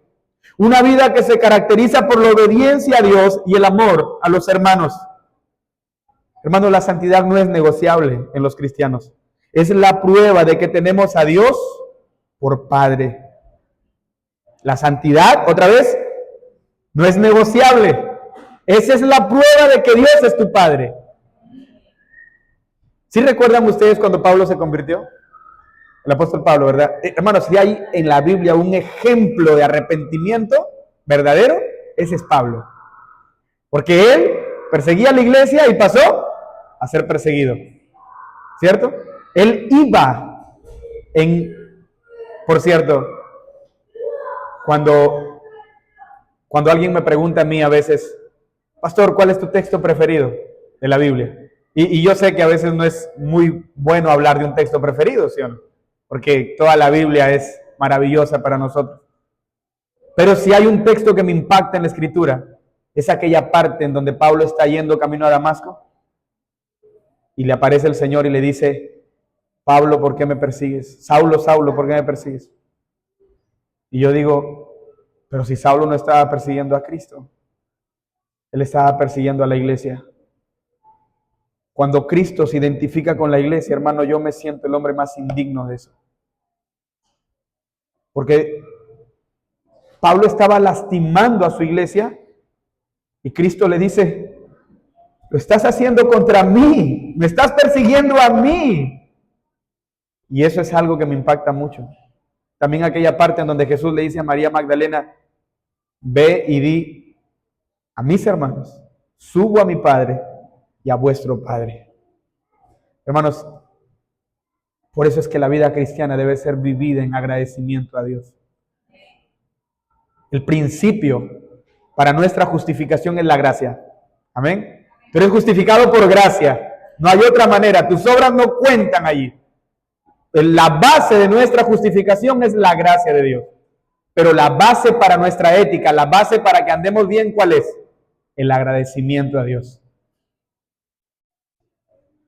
Una vida que se caracteriza por la obediencia a Dios y el amor a los hermanos. Hermanos, la santidad no es negociable en los cristianos. Es la prueba de que tenemos a Dios por Padre. La santidad, otra vez, no es negociable. Esa es la prueba de que Dios es tu Padre. ¿Sí recuerdan ustedes cuando Pablo se convirtió? El apóstol Pablo, ¿verdad? Hermanos, si hay en la Biblia un ejemplo de arrepentimiento verdadero, ese es Pablo. Porque él perseguía a la iglesia y pasó a ser perseguido. ¿Cierto? Él iba por cierto, cuando alguien me pregunta a mí a veces, pastor, ¿cuál es tu texto preferido de la Biblia? Y yo sé que a veces no es muy bueno hablar de un texto preferido, ¿sí o no? Porque toda la Biblia es maravillosa para nosotros. Pero si hay un texto que me impacta en la Escritura, es aquella parte en donde Pablo está yendo camino a Damasco y le aparece el Señor y le dice, Pablo, ¿por qué me persigues? Saulo, Saulo, ¿por qué me persigues? Y yo digo, pero si Saulo no estaba persiguiendo a Cristo, él estaba persiguiendo a la iglesia. Cuando Cristo se identifica con la iglesia, hermano, yo me siento el hombre más indigno de eso. Porque Pablo estaba lastimando a su iglesia y Cristo le dice, lo estás haciendo contra mí, me estás persiguiendo a mí. Y eso es algo que me impacta mucho. También aquella parte en donde Jesús le dice a María Magdalena, ve y di a mis hermanos, subo a mi Padre y a vuestro Padre. Hermanos, por eso es que la vida cristiana debe ser vivida en agradecimiento a Dios. El principio para nuestra justificación es la gracia. Amén. Pero es justificado por gracia. No hay otra manera. Tus obras no cuentan allí. La base de nuestra justificación es la gracia de Dios. Pero la base para nuestra ética, la base para que andemos bien, ¿cuál es? El agradecimiento a Dios.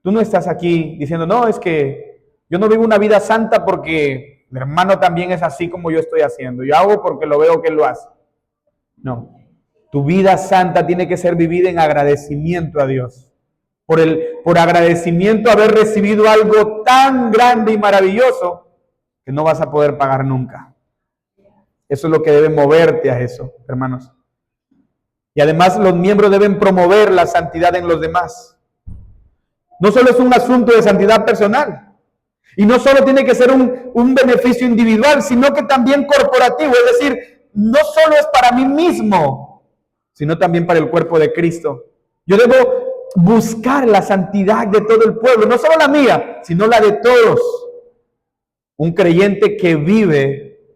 Tú no estás aquí diciendo, no, es que yo no vivo una vida santa porque mi hermano también es así como yo estoy haciendo. Yo hago porque lo veo que él lo hace. No. Tu vida santa tiene que ser vivida en agradecimiento a Dios. Por agradecimiento haber recibido algo tan grande y maravilloso que no vas a poder pagar nunca. Eso es lo que debe moverte a eso, hermanos. Y además los miembros deben promover la santidad en los demás. No solo es un asunto de santidad personal. Y no solo tiene que ser un beneficio individual, sino que también corporativo. Es decir, no solo es para mí mismo, sino también para el cuerpo de Cristo. Yo debo buscar la santidad de todo el pueblo, no solo la mía, sino la de todos. Un creyente que vive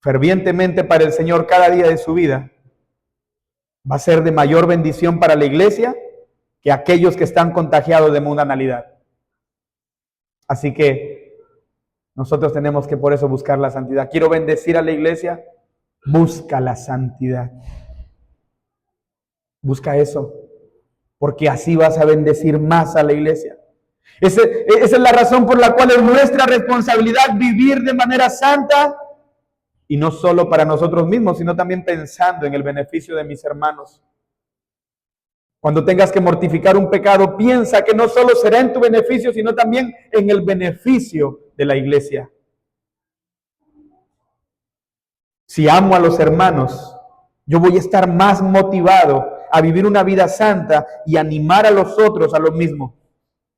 fervientemente para el Señor cada día de su vida va a ser de mayor bendición para la iglesia que aquellos que están contagiados de mundanalidad. Así que nosotros tenemos que por eso buscar la santidad. Quiero bendecir a la iglesia, busca la santidad. Busca eso, porque así vas a bendecir más a la iglesia. Esa es la razón por la cual es nuestra responsabilidad vivir de manera santa, y no solo para nosotros mismos, sino también pensando en el beneficio de mis hermanos. Cuando tengas que mortificar un pecado, piensa que no solo será en tu beneficio, sino también en el beneficio de la iglesia. Si amo a los hermanos, yo voy a estar más motivado a vivir una vida santa y animar a los otros a lo mismo.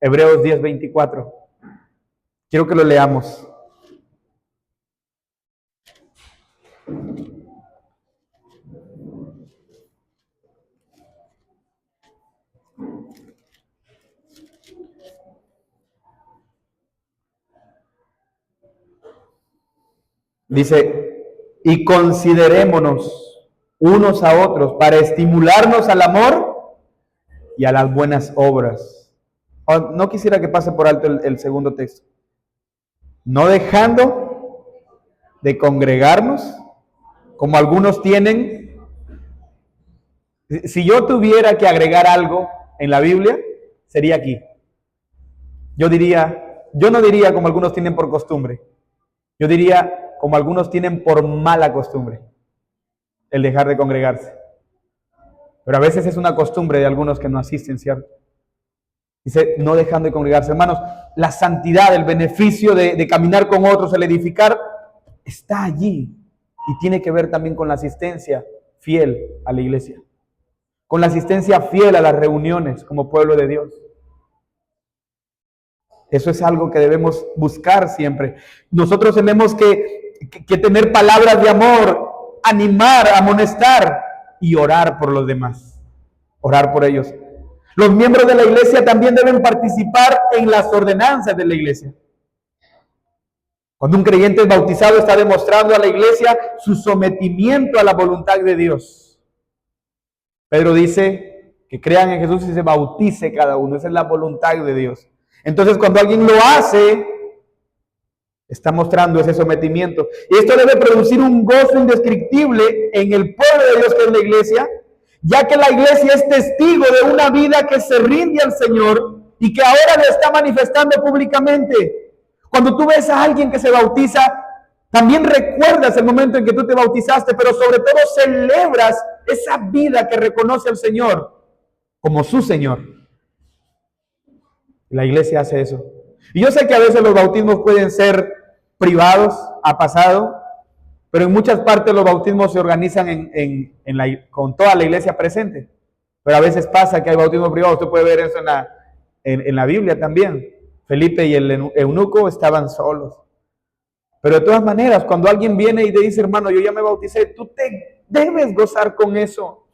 Hebreos 10:24. Quiero que lo leamos. Dice, y considerémonos unos a otros para estimularnos al amor y a las buenas obras. No quisiera que pase por alto el segundo texto. No dejando de congregarnos, como algunos tienen. Si yo tuviera que agregar algo en la Biblia, sería aquí. Yo no diría como algunos tienen por costumbre. Yo diría como algunos tienen por mala costumbre el dejar de congregarse. Pero a veces es una costumbre de algunos que no asisten, ¿cierto? Dice, no dejando de congregarse. Hermanos, la santidad, el beneficio de caminar con otros, el edificar, está allí. Y tiene que ver también con la asistencia fiel a la iglesia. Con la asistencia fiel a las reuniones como pueblo de Dios. Eso es algo que debemos buscar siempre. Nosotros tenemos que tener palabras de amor, animar, amonestar y orar por los demás. Orar por ellos. Los miembros de la iglesia también deben participar en las ordenanzas de la iglesia. Cuando un creyente es bautizado, está demostrando a la iglesia su sometimiento a la voluntad de Dios. Pedro dice que crean en Jesús y se bautice cada uno. Esa es la voluntad de Dios. Entonces, cuando alguien lo hace, está mostrando ese sometimiento. Y esto debe producir un gozo indescriptible en el pueblo de Dios que es la iglesia, ya que la iglesia es testigo de una vida que se rinde al Señor y que ahora lo está manifestando públicamente. Cuando tú ves a alguien que se bautiza, también recuerdas el momento en que tú te bautizaste, pero sobre todo celebras esa vida que reconoce al Señor como su Señor. La iglesia hace eso. Y yo sé que a veces los bautismos pueden ser privados, ha pasado, pero en muchas partes los bautismos se organizan con toda la iglesia presente. Pero a veces pasa que hay bautismos privados. Usted puede ver eso en la Biblia también. Felipe y el eunuco estaban solos. Pero de todas maneras, cuando alguien viene y te dice, hermano, yo ya me bauticé, tú te debes gozar con eso.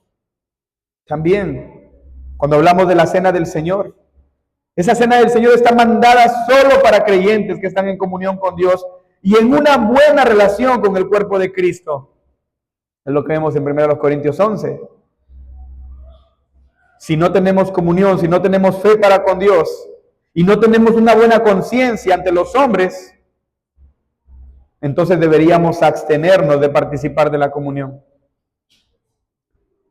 También, cuando hablamos de la cena del Señor, esa cena del Señor está mandada solo para creyentes que están en comunión con Dios y en una buena relación con el cuerpo de Cristo. Es lo que vemos en 1 Corintios 11. Si no tenemos comunión, si no tenemos fe para con Dios y no tenemos una buena conciencia ante los hombres, entonces deberíamos abstenernos de participar de la comunión.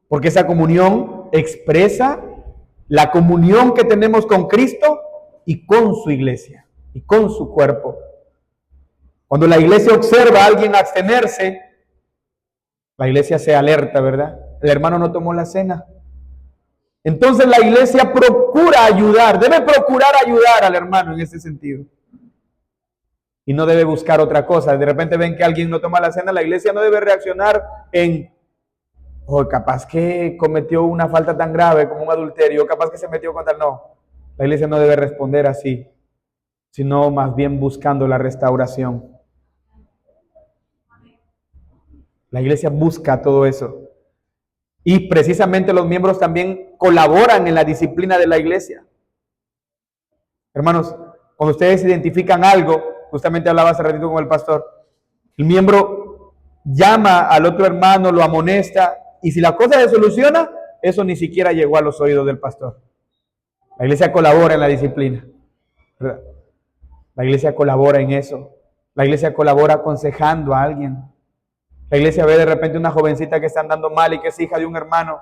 Porque esa comunión expresa la comunión que tenemos con Cristo y con su iglesia y con su cuerpo. Cuando la iglesia observa a alguien abstenerse, la iglesia se alerta, ¿verdad? El hermano no tomó la cena. Entonces la iglesia procura ayudar, debe procurar ayudar al hermano en ese sentido. Y no debe buscar otra cosa. De repente ven que alguien no toma la cena, la iglesia no debe reaccionar en, capaz que cometió una falta tan grave como un adulterio, capaz que se metió contra el no. La iglesia no debe responder así, sino más bien buscando la restauración. La iglesia busca todo eso. Y precisamente los miembros también colaboran en la disciplina de la iglesia. Hermanos, cuando ustedes identifican algo, justamente hablaba hace ratito con el pastor, el miembro llama al otro hermano, lo amonesta, y si la cosa se soluciona, eso ni siquiera llegó a los oídos del pastor. La iglesia colabora en la disciplina, ¿verdad? La iglesia colabora en eso. La iglesia colabora aconsejando a alguien. La iglesia ve de repente una jovencita que está andando mal y que es hija de un hermano.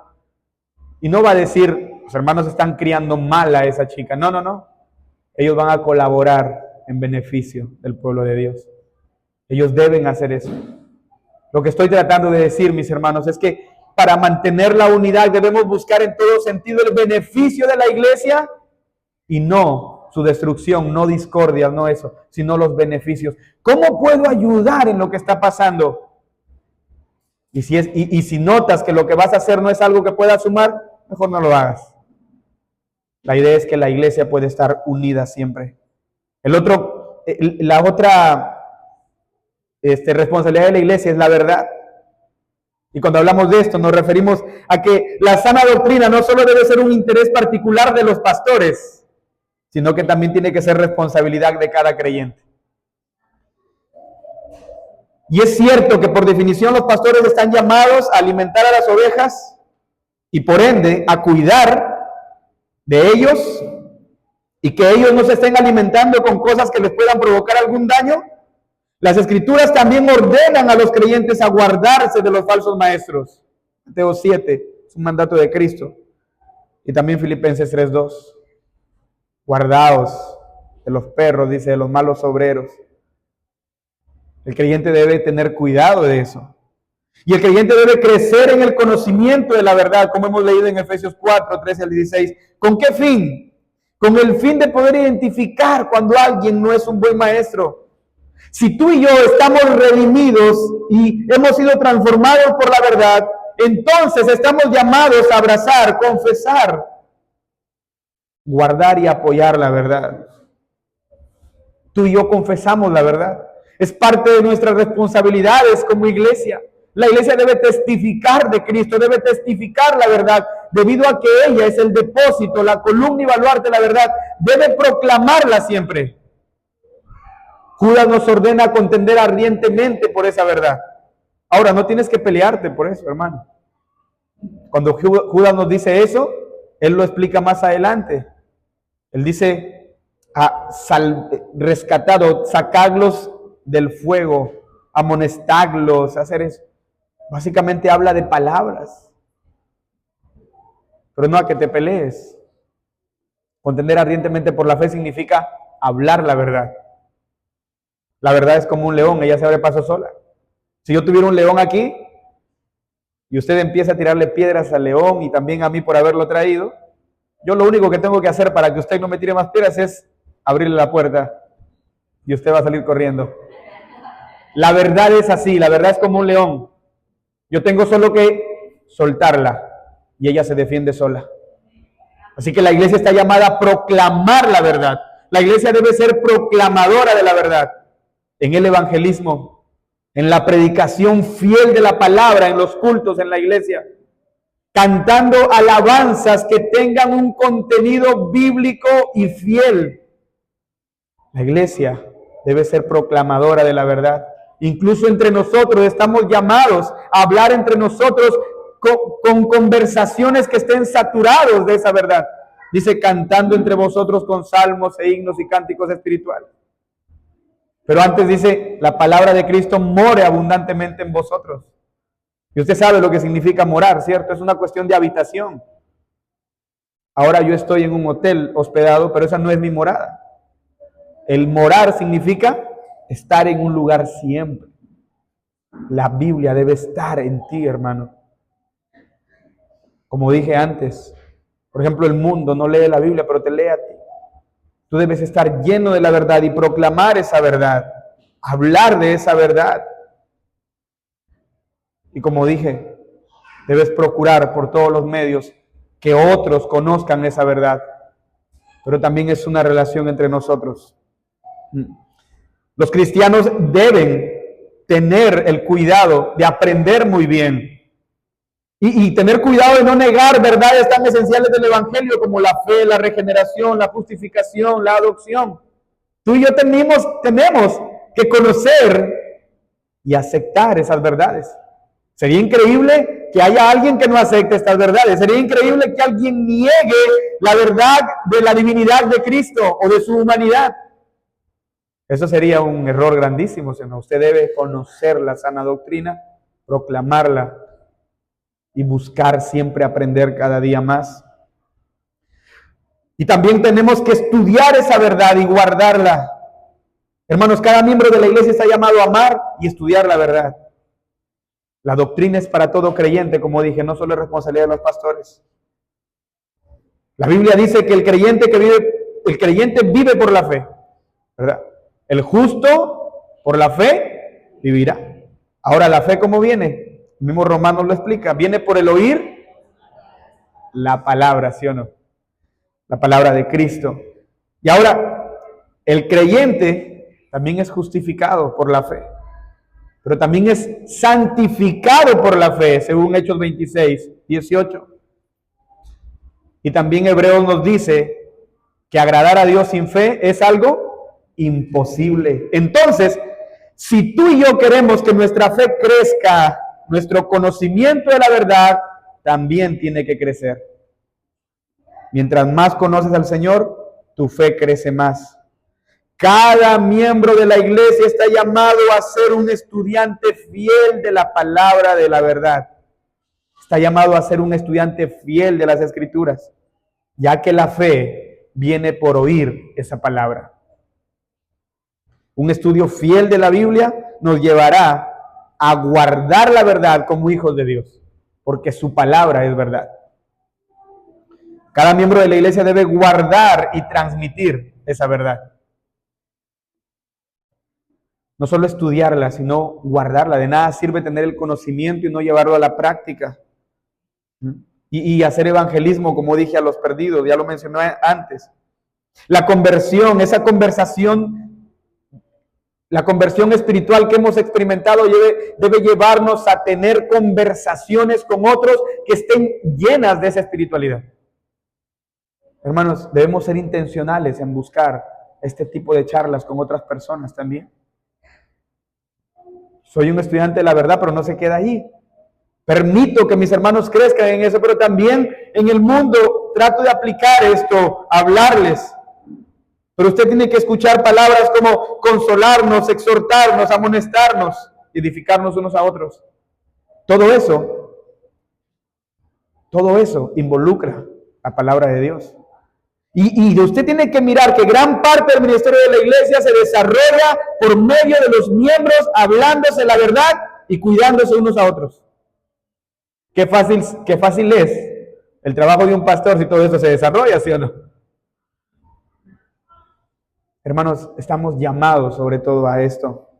Y no va a decir, los hermanos están criando mal a esa chica. No, no, no. Ellos van a colaborar en beneficio del pueblo de Dios. Ellos deben hacer eso. Lo que estoy tratando de decir, mis hermanos, es que para mantener la unidad debemos buscar en todo sentido el beneficio de la iglesia y no su destrucción, no discordia, no eso, sino los beneficios. ¿Cómo puedo ayudar en lo que está pasando? Y si notas que lo que vas a hacer no es algo que pueda sumar, mejor no lo hagas. La idea es que la iglesia puede estar unida siempre. La otra responsabilidad de la iglesia es la verdad. Y cuando hablamos de esto nos referimos a que la sana doctrina no solo debe ser un interés particular de los pastores, sino que también tiene que ser responsabilidad de cada creyente. Y es cierto que por definición los pastores están llamados a alimentar a las ovejas y por ende a cuidar de ellos y que ellos no se estén alimentando con cosas que les puedan provocar algún daño. Las Escrituras también ordenan a los creyentes a guardarse de los falsos maestros. Mateo 7 es un mandato de Cristo. Y también Filipenses 3:2. Guardaos de los perros, dice, de los malos obreros. El creyente debe tener cuidado de eso. Y el creyente debe crecer en el conocimiento de la verdad, como hemos leído en Efesios 4, 13 al 16. ¿Con qué fin? Con el fin de poder identificar cuando alguien no es un buen maestro. Si tú y yo estamos redimidos y hemos sido transformados por la verdad, entonces estamos llamados a abrazar, confesar, guardar y apoyar la verdad. Tú y yo confesamos la verdad. Es parte de nuestras responsabilidades como iglesia. La iglesia debe testificar de Cristo, debe testificar la verdad, debido a que ella es el depósito, la columna y baluarte de la verdad. Debe proclamarla siempre. Judas nos ordena contender ardientemente por esa verdad. Ahora, no tienes que pelearte por eso, hermano. Cuando Judas nos dice eso, él lo explica más adelante. Él dice, rescatado, sacarlos del fuego, amonestarlos, hacer eso. Básicamente habla de palabras, pero no a que te pelees. Contender ardientemente por la fe significa hablar la verdad. La verdad es como un león, ella se abre paso sola. Si yo tuviera un león aquí y usted empieza a tirarle piedras al león y también a mí por haberlo traído, yo lo único que tengo que hacer para que usted no me tire más piedras es abrirle la puerta y usted va a salir corriendo. La verdad es así, la verdad es como un león. Yo tengo solo que soltarla y ella se defiende sola. Así que la iglesia está llamada a proclamar la verdad. La iglesia debe ser proclamadora de la verdad. En el evangelismo, en la predicación fiel de la palabra, en los cultos, en la iglesia. Cantando alabanzas que tengan un contenido bíblico y fiel. La iglesia debe ser proclamadora de la verdad. Incluso entre nosotros estamos llamados a hablar entre nosotros con conversaciones que estén saturados de esa verdad. Dice, cantando entre vosotros con salmos e himnos y cánticos espirituales. Pero antes dice, la palabra de Cristo more abundantemente en vosotros. Y usted sabe lo que significa morar, ¿cierto? Es una cuestión de habitación. Ahora yo estoy en un hotel hospedado, pero esa no es mi morada. El morar significa estar en un lugar siempre. La Biblia debe estar en ti, hermano. Como dije antes, por ejemplo, el mundo no lee la Biblia, pero te lee a ti. Tú debes estar lleno de la verdad y proclamar esa verdad, hablar de esa verdad. Y como dije, debes procurar por todos los medios que otros conozcan esa verdad. Pero también es una relación entre nosotros. Los cristianos deben tener el cuidado de aprender muy bien y tener cuidado de no negar verdades tan esenciales del evangelio como la fe, la regeneración, la justificación, la adopción. Tú y yo tenemos que conocer y aceptar esas verdades. Sería increíble que haya alguien que no acepte estas verdades. Sería increíble que alguien niegue la verdad de la divinidad de Cristo o de su humanidad. Eso sería un error grandísimo, Señor. Usted debe conocer la sana doctrina, proclamarla y buscar siempre aprender cada día más. Y también tenemos que estudiar esa verdad y guardarla. Hermanos, cada miembro de la iglesia está llamado a amar y estudiar la verdad. La doctrina es para todo creyente, como dije, no solo es responsabilidad de los pastores. La Biblia dice que el creyente vive por la fe, ¿verdad? El justo por la fe vivirá. Ahora, ¿la fe cómo viene? El mismo Romanos lo explica. Viene por el oír la palabra, ¿sí o no? La palabra de Cristo. Y ahora, el creyente también es justificado por la fe, pero también es santificado por la fe, según Hechos 26, 18. Y también Hebreos nos dice que agradar a Dios sin fe es algo imposible. Entonces, Si tú y yo queremos que nuestra fe crezca, nuestro conocimiento de la verdad también tiene que crecer. Mientras más conoces al Señor, tu fe crece más. Cada miembro de la iglesia está llamado a ser un estudiante fiel de la palabra de la verdad. Está llamado a ser un estudiante fiel de las Escrituras, ya que la fe viene por oír esa palabra. Un estudio fiel de la Biblia nos llevará a guardar la verdad como hijos de Dios, porque su palabra es verdad. Cada miembro de la iglesia debe guardar y transmitir esa verdad. No solo estudiarla, sino guardarla. De nada sirve tener el conocimiento y no llevarlo a la práctica. Y hacer evangelismo, como dije, a los perdidos, ya lo mencioné antes. La conversión, esa conversación, la conversión espiritual que hemos experimentado debe llevarnos a tener conversaciones con otros que estén llenas de esa espiritualidad. Hermanos, debemos ser intencionales en buscar este tipo de charlas con otras personas también. Soy un estudiante de la verdad, pero no se queda ahí. Permito que mis hermanos crezcan en eso, pero también en el mundo trato de aplicar esto, hablarles. Pero usted tiene que escuchar palabras como consolarnos, exhortarnos, amonestarnos, edificarnos unos a otros. Todo eso involucra la palabra de Dios. Y usted tiene que mirar que gran parte del ministerio de la iglesia se desarrolla por medio de los miembros hablándose la verdad y cuidándose unos a otros. Qué fácil es el trabajo de un pastor si todo eso se desarrolla, ¿sí o no? Hermanos, estamos llamados sobre todo a esto.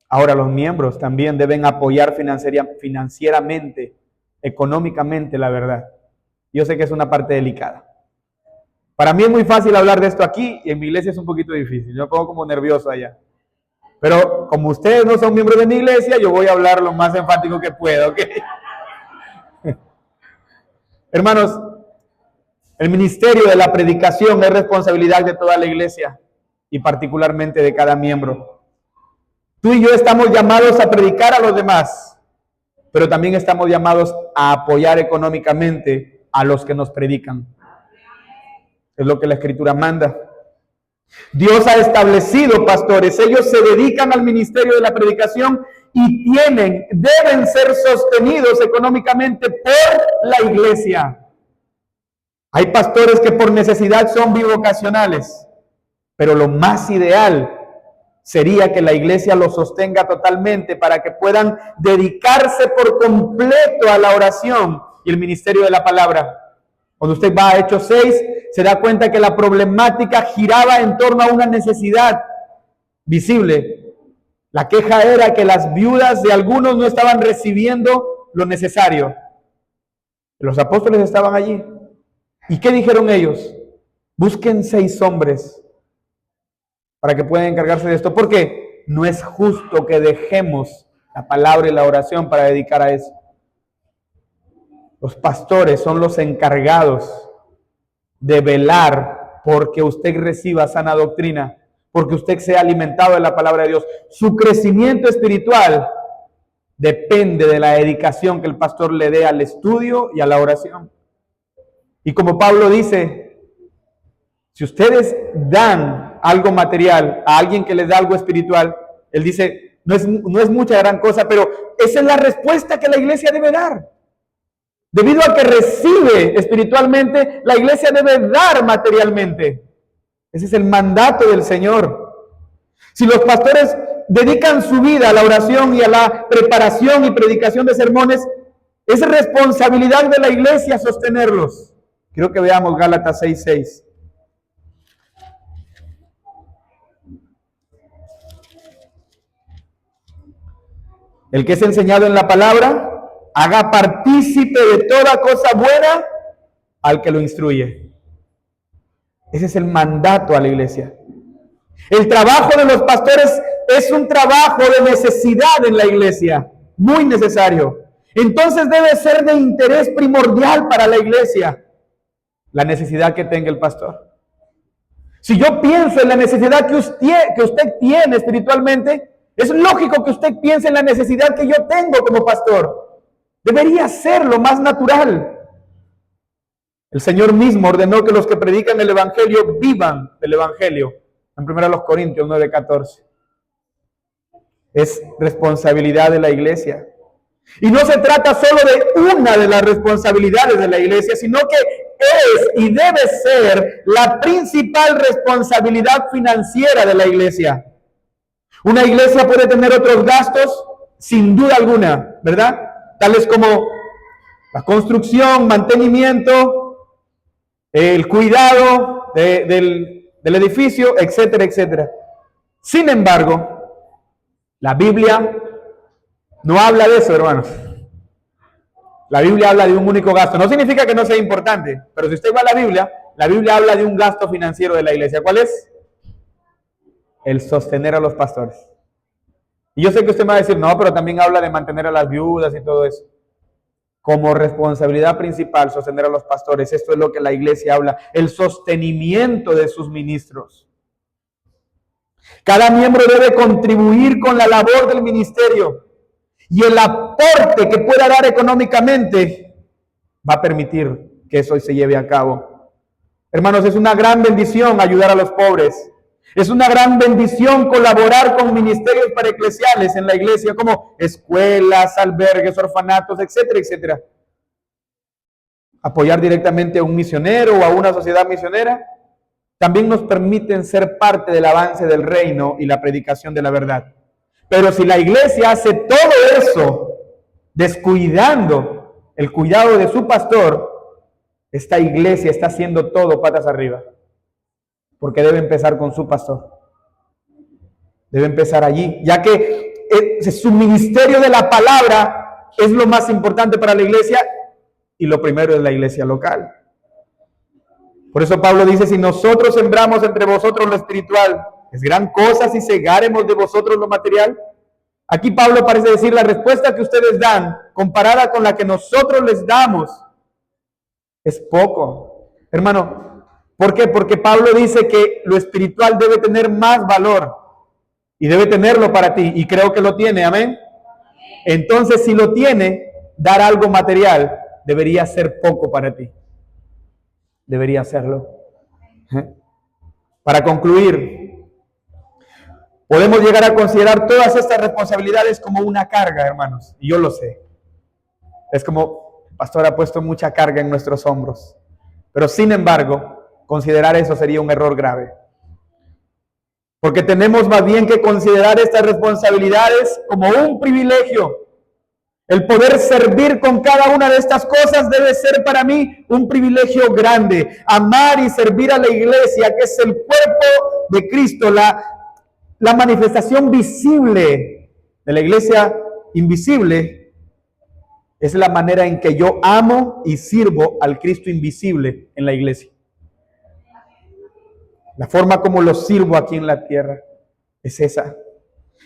Ahora los miembros también deben apoyar financieramente, económicamente la verdad. Yo sé que es una parte delicada. Para mí es muy fácil hablar de esto aquí y en mi iglesia es un poquito difícil. Yo me pongo como nervioso allá. Pero como ustedes no son miembros de mi iglesia, yo voy a hablar lo más enfático que pueda, ¿ok? Hermanos, el ministerio de la predicación es responsabilidad de toda la iglesia y particularmente de cada miembro. Tú y yo estamos llamados a predicar a los demás, pero también estamos llamados a apoyar económicamente a los que nos predican. Es lo que la Escritura manda. Dios ha establecido pastores, ellos se dedican al ministerio de la predicación y deben ser sostenidos económicamente por la iglesia. Hay pastores que por necesidad son bivocacionales, pero lo más ideal sería que la iglesia los sostenga totalmente para que puedan dedicarse por completo a la oración y el ministerio de la palabra. Cuando usted va a Hechos 6, se da cuenta que la problemática giraba en torno a una necesidad visible. La queja era que las viudas de algunos no estaban recibiendo lo necesario. Los apóstoles estaban allí. ¿Y qué dijeron ellos? Busquen 6 hombres para que puedan encargarse de esto. Porque no es justo que dejemos la palabra y la oración para dedicar a eso. Los pastores son los encargados de velar porque usted reciba sana doctrina, porque usted sea alimentado de la palabra de Dios. Su crecimiento espiritual depende de la dedicación que el pastor le dé al estudio y a la oración. Y como Pablo dice, si ustedes dan algo material a alguien que les da algo espiritual, él dice, no es mucha gran cosa, pero esa es la respuesta que la iglesia debe dar. Debido a que recibe espiritualmente, la iglesia debe dar materialmente. Ese es el mandato del Señor. Si los pastores dedican su vida a la oración y a la preparación y predicación de sermones, es responsabilidad de la iglesia sostenerlos. Quiero que veamos Gálatas 6:6. El que es enseñado en la palabra, haga partícipe de toda cosa buena al que lo instruye. Ese es el mandato a la iglesia. El trabajo de los pastores es un trabajo de necesidad en la iglesia, muy necesario. Entonces debe ser de interés primordial para la iglesia la necesidad que tenga el pastor. Si yo pienso en la necesidad que usted tiene espiritualmente, es lógico que usted piense en la necesidad que yo tengo como pastor. Debería ser lo más natural. El Señor mismo ordenó que los que predican el Evangelio vivan del Evangelio. En 1 Corintios 9:14. Es responsabilidad de la iglesia. Y no se trata solo de una de las responsabilidades de la iglesia, sino que es y debe ser la principal responsabilidad financiera de la iglesia. Una iglesia puede tener otros gastos, sin duda alguna, ¿verdad? Tales como la construcción, mantenimiento, el cuidado del edificio, etcétera, etcétera. Sin embargo, la Biblia no habla de eso, hermanos. La Biblia habla de un único gasto. No significa que no sea importante, pero si usted va a la Biblia habla de un gasto financiero de la iglesia. ¿Cuál es? El sostener a los pastores. Y yo sé que usted me va a decir, no, pero también habla de mantener a las viudas y todo eso. Como responsabilidad principal, sostener a los pastores. Esto es lo que la iglesia habla. El sostenimiento de sus ministros. Cada miembro debe contribuir con la labor del ministerio. Y el aporte que pueda dar económicamente va a permitir que eso se lleve a cabo. Hermanos, es una gran bendición ayudar a los pobres. Es una gran bendición colaborar con ministerios paraeclesiales en la iglesia, como escuelas, albergues, orfanatos, etcétera, etcétera. Apoyar directamente a un misionero o a una sociedad misionera también nos permiten ser parte del avance del reino y la predicación de la verdad. Pero si la iglesia hace todo eso descuidando el cuidado de su pastor, esta iglesia está haciendo todo patas arriba. Porque debe empezar con su pastor. Debe empezar allí, ya que su ministerio de la palabra es lo más importante para la iglesia y lo primero es la iglesia local. Por eso Pablo dice, si nosotros sembramos entre vosotros lo espiritual, ¿es gran cosa si segáremos de vosotros lo material? Aquí Pablo parece decir, la respuesta que ustedes dan, comparada con la que nosotros les damos, es poco. Hermano, ¿por qué? Porque Pablo dice que lo espiritual debe tener más valor y debe tenerlo para ti, y creo que lo tiene, amén. Entonces, si lo tiene, dar algo material debería ser poco para ti. Debería serlo. Para concluir, podemos llegar a considerar todas estas responsabilidades como una carga, hermanos, y yo lo sé. Es como, el pastor ha puesto mucha carga en nuestros hombros, pero sin embargo, considerar eso sería un error grave. Porque tenemos más bien que considerar estas responsabilidades como un privilegio. El poder servir con cada una de estas cosas debe ser para mí un privilegio grande. Amar y servir a la iglesia, que es el cuerpo de Cristo, la manifestación visible de la iglesia invisible, es la manera en que yo amo y sirvo al Cristo invisible en la iglesia. La forma como lo sirvo aquí en la tierra es esa.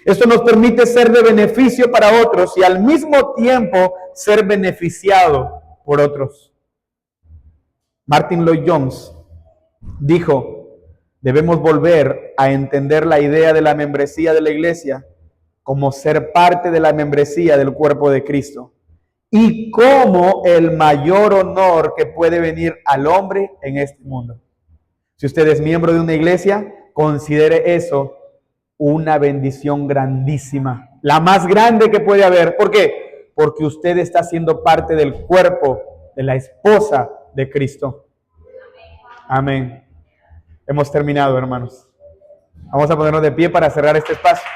Esto nos permite ser de beneficio para otros y al mismo tiempo ser beneficiado por otros. Martin Lloyd-Jones dijo, debemos volver a entender la idea de la membresía de la iglesia como ser parte de la membresía del cuerpo de Cristo y como el mayor honor que puede venir al hombre en este mundo. Si usted es miembro de una iglesia, considere eso una bendición grandísima, la más grande que puede haber. ¿Por qué? Porque usted está siendo parte del cuerpo de la esposa de Cristo. Amén. Hemos terminado, hermanos. Vamos a ponernos de pie para cerrar este espacio.